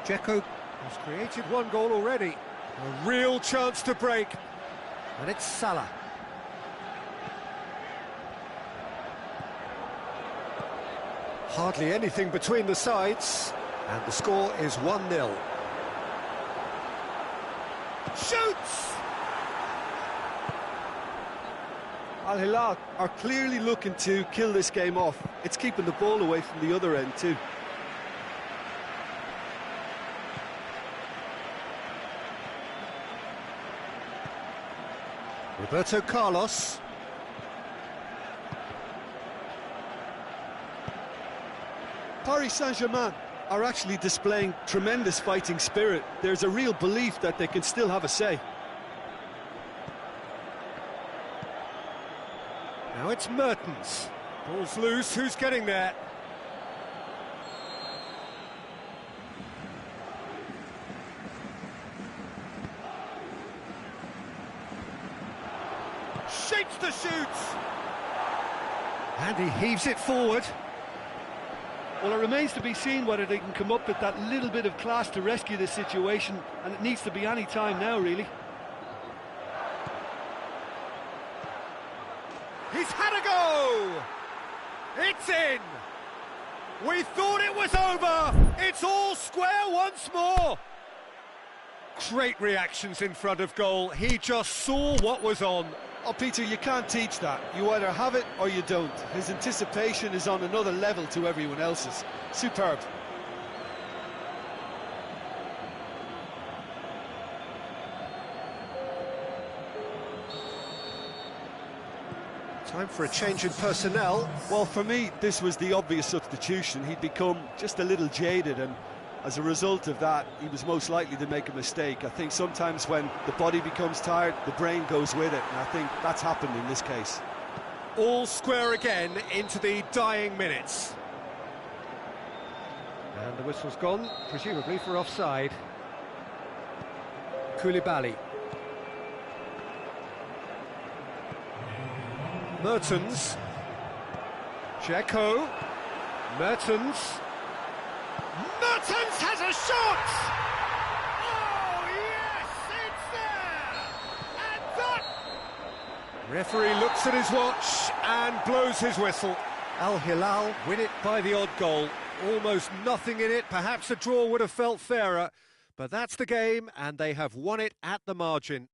Dzeko has created one goal already. A real chance to break. And it's Salah. Hardly anything between the sides. And the score is 1-0. Shoots! Al Hilal are clearly looking to kill this game off. It's keeping the ball away from the other end too. Roberto Carlos. Paris Saint-Germain are actually displaying tremendous fighting spirit. There's a real belief that they can still have a say. Now it's Mertens. Ball's loose, who's getting there? Shapes to shoot! And he heaves it forward. Well, it remains to be seen whether they can come up with that little bit of class to rescue this situation, and it needs to be any time now, really. He's had a go! It's in! We thought it was over! It's all square once more! Great reactions in front of goal. He just saw what was on. Oh, Peter, you can't teach that. You either have it or you don't. His anticipation is on another level to everyone else's. Superb. Time for a change in personnel. Well, for me, this was the obvious substitution. He'd become just a little jaded, and as a result of that, he was most likely to make a mistake. I think sometimes when the body becomes tired, the brain goes with it, and I think that's happened in this case. All square again into the dying minutes. And the whistle's gone, presumably for offside. Koulibaly. Mertens. Dzeko. Mertens. Mertens has a shot! Oh, yes, it's there! And that... Referee looks at his watch and blows his whistle. Al Hilal win it by the odd goal. Almost nothing in it. Perhaps a draw would have felt fairer. But that's the game, and they have won it at the margin.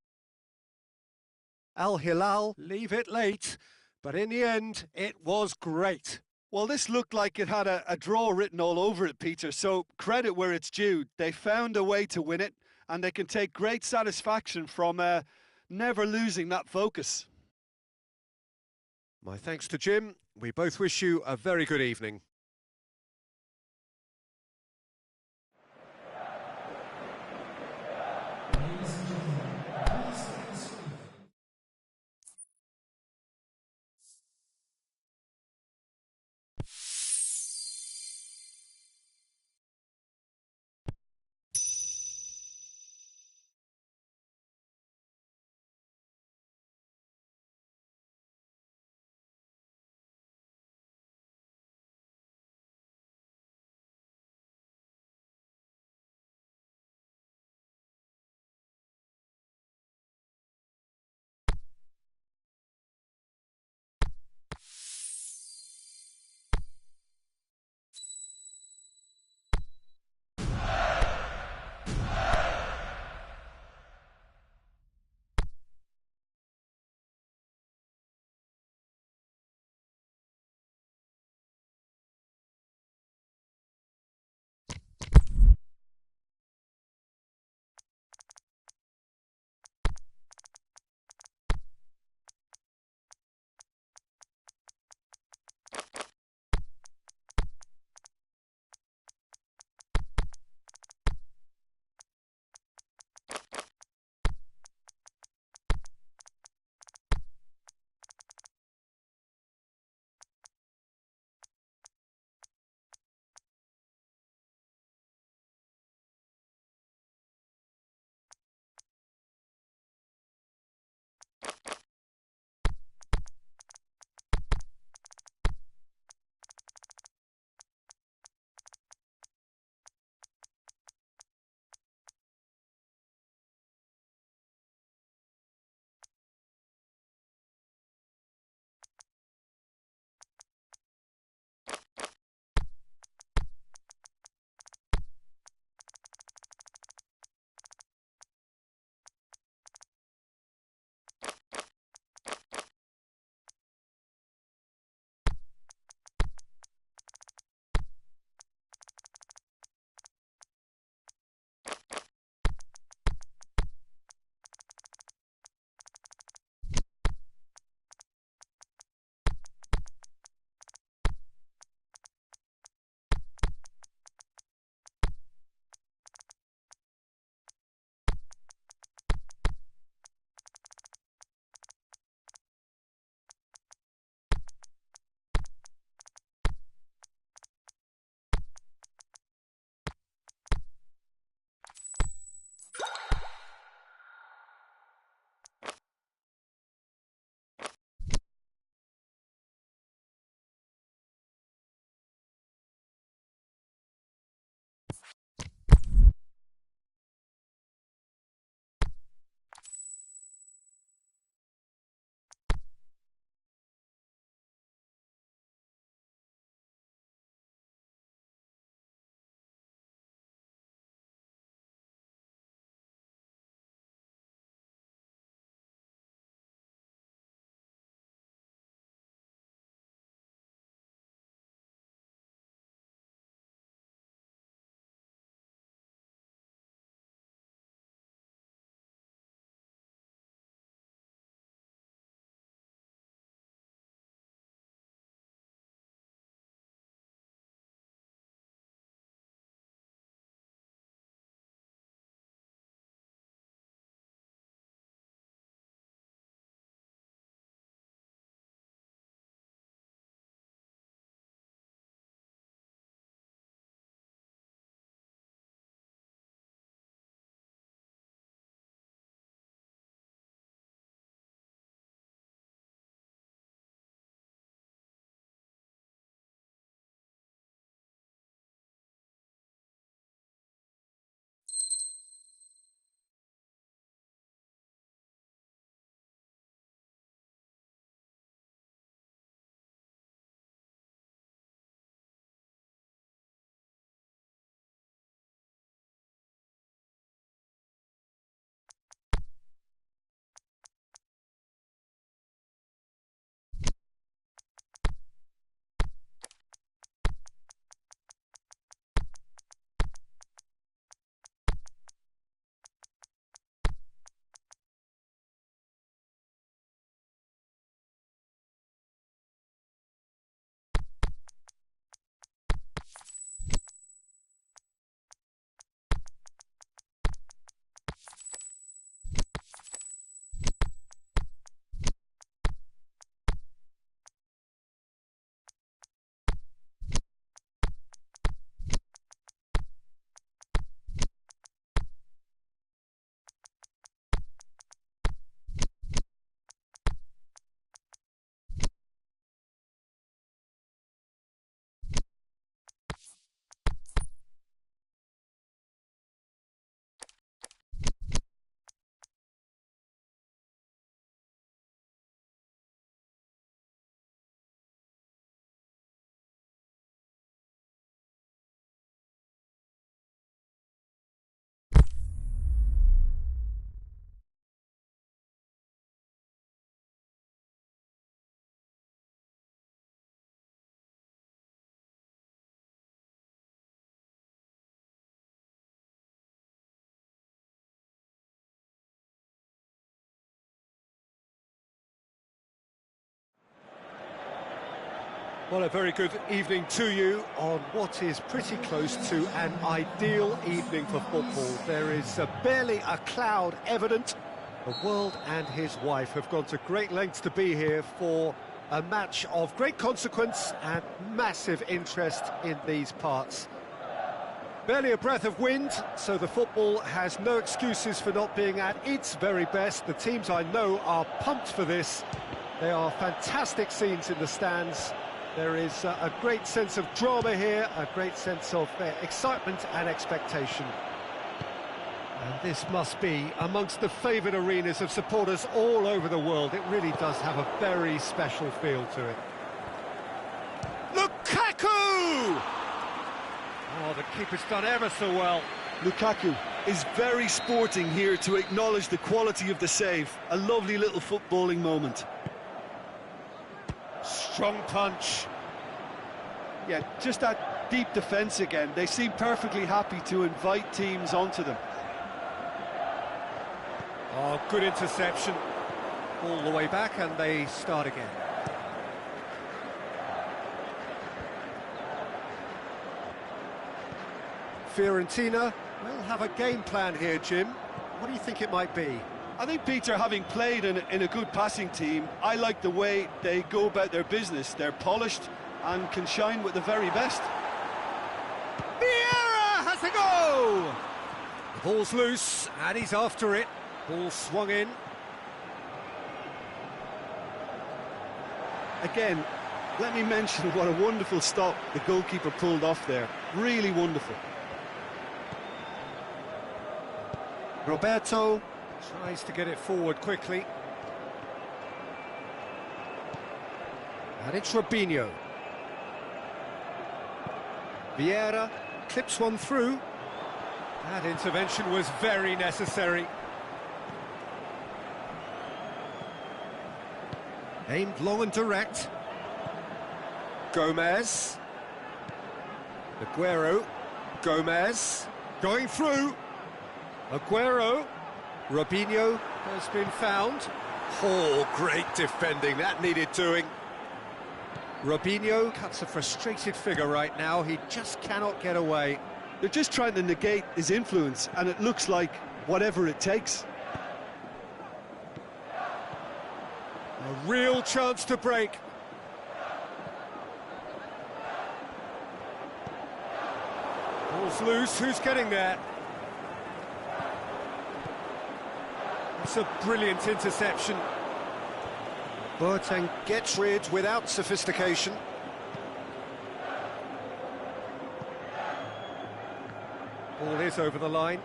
Al Hilal leave it late, but in the end, it was great. Well, this looked like it had a draw written all over it, Peter, so credit where it's due. They found a way to win it, and they can take great satisfaction from never losing that focus. My thanks to Jim. We both wish you a very good evening. Well, a very good evening to you on what is pretty close to an ideal evening for football. There is barely a cloud evident. The world and his wife have gone to great lengths to be here for a match of great consequence and massive interest in these parts. Barely a breath of wind, so the football has no excuses for not being at its very best. The teams I know are pumped for this. There are fantastic scenes in the stands. There is a great sense of drama here, a great sense of excitement and expectation. And this must be amongst the favoured arenas of supporters all over the world. It really does have a very special feel to it. Lukaku! Oh, the keeper's done ever so well. Lukaku is very sporting here to acknowledge the quality of the save. A lovely little footballing moment. Strong punch. Yeah, just that deep defence again. They seem perfectly happy to invite teams onto them. Oh, good interception. All the way back and they start again. Fiorentina will have a game plan here, Jim. What do you think it might be? I think, Peter, having played in a good passing team, I like the way they go about their business. They're polished and can shine with the very best. Vieira has to go! The ball's loose and he's after it. Ball swung in. Again, let me mention what a wonderful stop the goalkeeper pulled off there. Really wonderful. Roberto tries to get it forward quickly. And it's Robinho. Vieira clips one through. That intervention was very necessary. Aimed long and direct. Gomez. Aguero. Gomez. Going through. Aguero. Robinho has been found. Oh, great defending. That needed doing. Robinho cuts a frustrated figure right now. He just cannot get away. They're just trying to negate his influence, and it looks like whatever it takes. A real chance to break. Ball's loose. Who's getting there? It's a brilliant interception. Boateng gets rid without sophistication. Ball is over the line.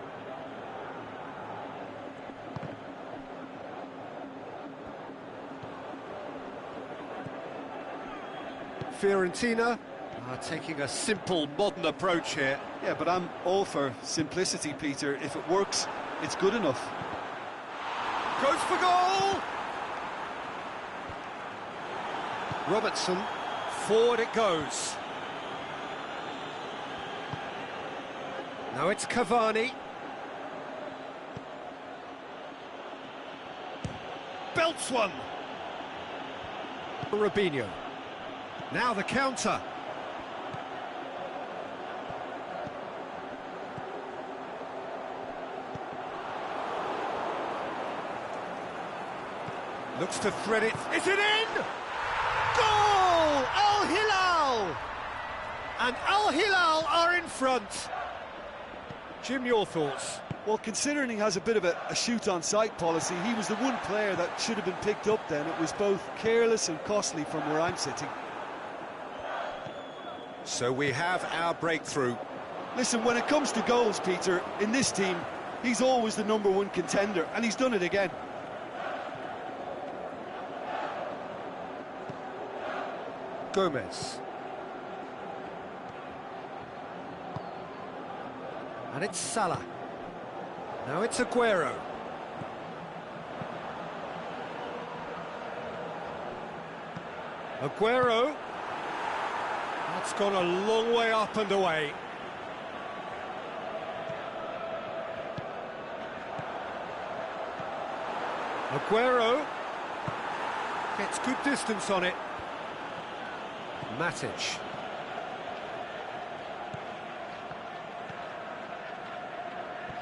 Fiorentina are taking a simple, modern approach here. Yeah, but I'm all for simplicity, Peter. If it works, it's good enough. Goes for goal! Robertson, forward it goes. Now it's Cavani. Belts one. Robinho. Now the counter. Looks to thread it. Is it in? Goal! Al Hilal! And Al Hilal are in front. Jim, your thoughts? Well, considering he has a bit of a shoot-on-sight policy, he was the one player that should have been picked up then. It was both careless and costly from where I'm sitting. So we have our breakthrough. Listen, when it comes to goals, Peter, in this team, he's always the #1 contender, and he's done it again. Gomez. And it's Salah. Now it's Aguero. Aguero. That's gone a long way up and away. Aguero gets good distance on it. Matic.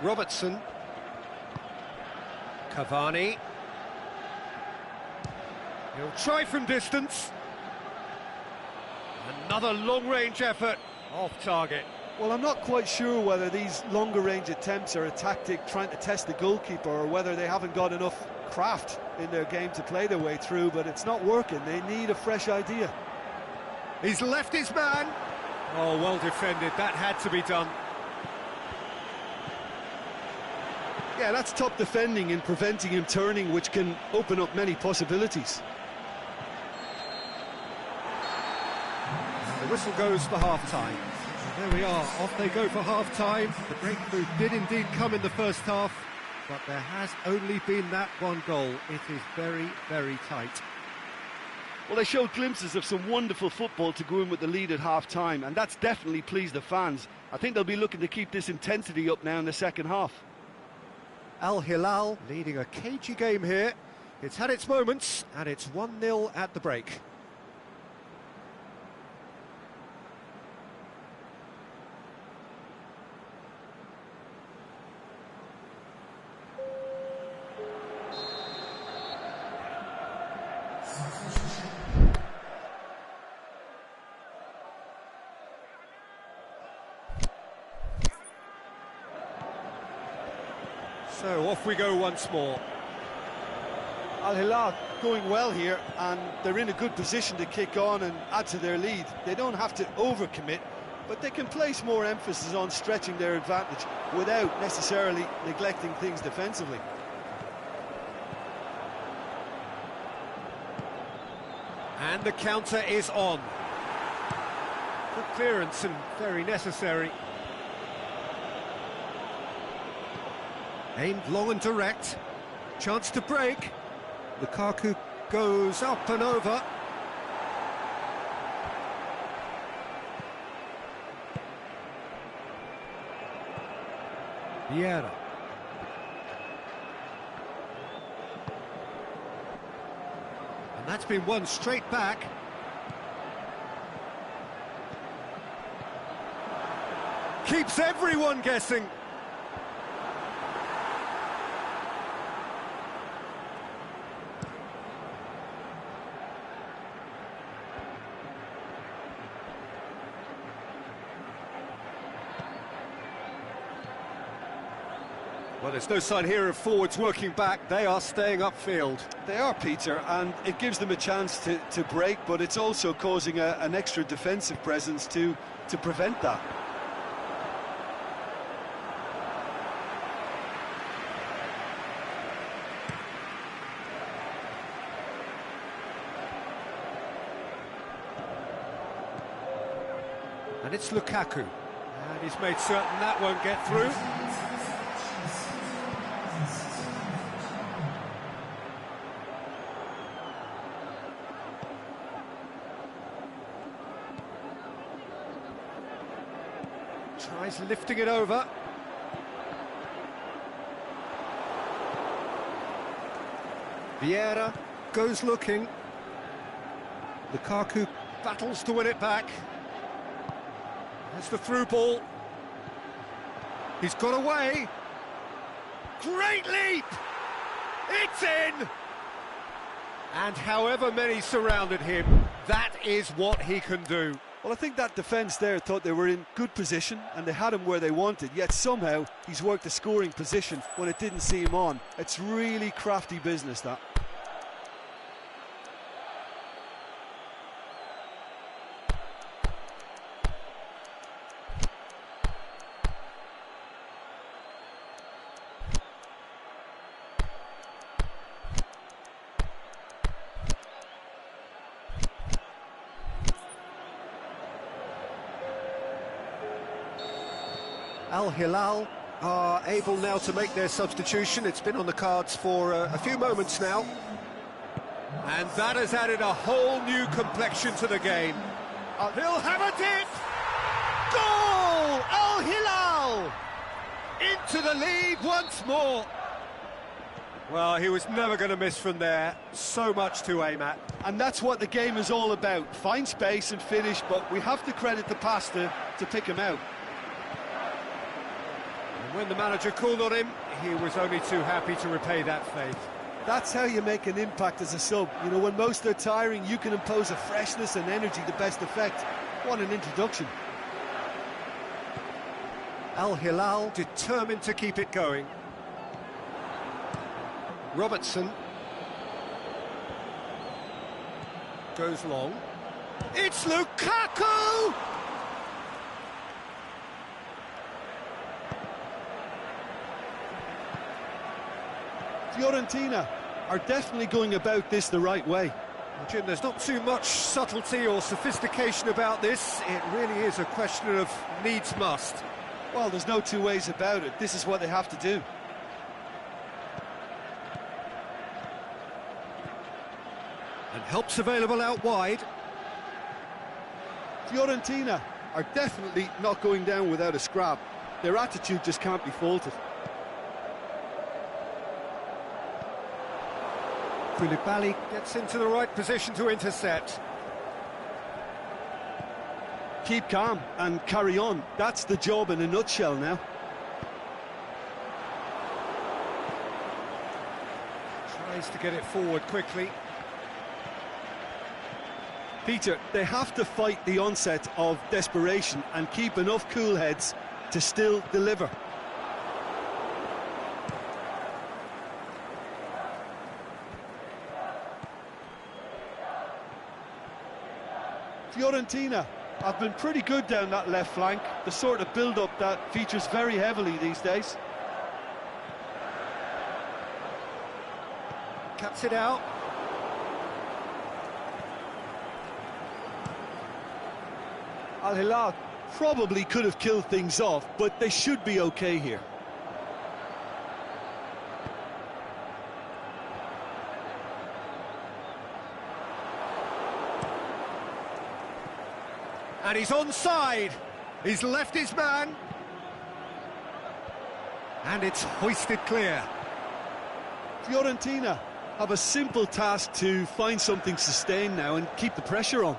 Robertson. Cavani. He'll try from distance. Another long-range effort, off target. Well, I'm not quite sure whether these longer-range attempts are a tactic trying to test the goalkeeper or whether they haven't got enough craft in their game to play their way through, but it's not working. They need a fresh idea. He's left his man. Oh, well defended. That had to be done. Yeah, that's top defending and preventing him turning, which can open up many possibilities. The whistle goes for half-time. There we are, off they go for half-time. The breakthrough did indeed come in the first half, but there has only been that one goal. It is very, very tight. Well, they showed glimpses of some wonderful football to go in with the lead at half-time, and that's definitely pleased the fans. I think they'll be looking to keep this intensity up now in the second half. Al Hilal leading a cagey game here. It's had its moments, and it's 1-0 at the break. So off we go once more. Al Hilal going well here, and they're in a good position to kick on and add to their lead. They don't have to overcommit, but they can place more emphasis on stretching their advantage without necessarily neglecting things defensively. And the counter is on. Good clearance and very necessary. Aimed long and direct. Chance to break. Lukaku goes up and over. Vieira. And that's been won straight back. Keeps everyone guessing. Well, there's no sign here of forwards working back. They are staying upfield. They are, Peter, and it gives them a chance to break, but it's also causing an extra defensive presence to prevent that. And it's Lukaku. And he's made certain that won't get through. Tries lifting it over. Vieira goes looking. Lukaku battles to win it back. There's the through ball. He's got away. Great leap! It's in! And however many surrounded him, that is what he can do. Well, I think that defence there thought they were in good position and they had him where they wanted, yet somehow he's worked a scoring position when it didn't see him on. It's really crafty business, that. Al Hilal are able now to make their substitution. It's been on the cards for a few moments now. And that has added a whole new complexion to the game. He'll have a dip! Goal! Al Hilal! Into the lead once more. Well, he was never going to miss from there. So much to aim at. And that's what the game is all about. Find space and finish, but we have to credit the pass to pick him out. And when the manager called on him, he was only too happy to repay that faith. That's how you make an impact as a sub. You know, when most are tiring, you can impose a freshness and energy to best effect. What an introduction. Al Hilal determined to keep it going. Robertson goes long. It's Lukaku! Fiorentina are definitely going about this the right way. Well, Jim, there's not too much subtlety or sophistication about this. It really is a question of needs must. Well, there's no two ways about it. This is what they have to do. And help's available out wide. Fiorentina Are definitely not going down without a scrap. Their attitude just can't be faulted. Koulibaly gets into the right position to intercept. Keep calm and carry on. That's the job in a nutshell now. Tries to get it forward quickly. Peter, they have to fight the onset of desperation and keep enough cool heads to still deliver. Fiorentina have been pretty good down that left flank, the sort of build-up that features very heavily these days. Cuts it out. Al Hilal probably could have killed things off, but they should be okay here. And he's onside. He's left his man. And it's hoisted clear. Fiorentina have a simple task to find something sustained now and keep the pressure on.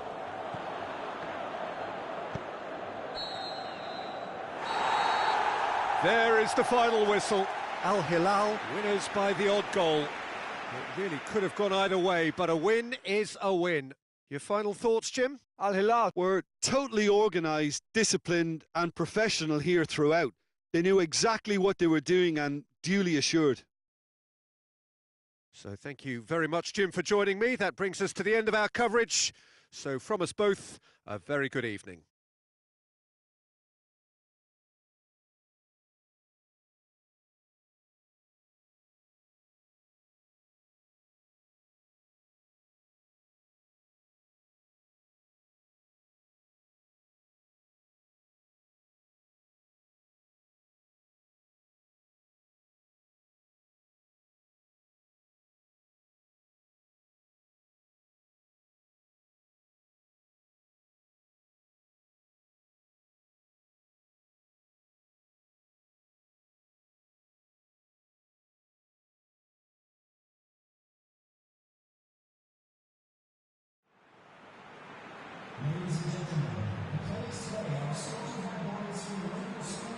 There is the final whistle. Al Hilal winners by the odd goal. It really could have gone either way, but a win is a win. Your final thoughts, Jim? Al Hilal were totally organised, disciplined and professional here throughout. They knew exactly what they were doing and duly assured. So thank you very much, Jim, for joining me. That brings us to the end of our coverage. So from us both, a very good evening. Ladies and gentlemen, the players today are sorted by boys from the local school.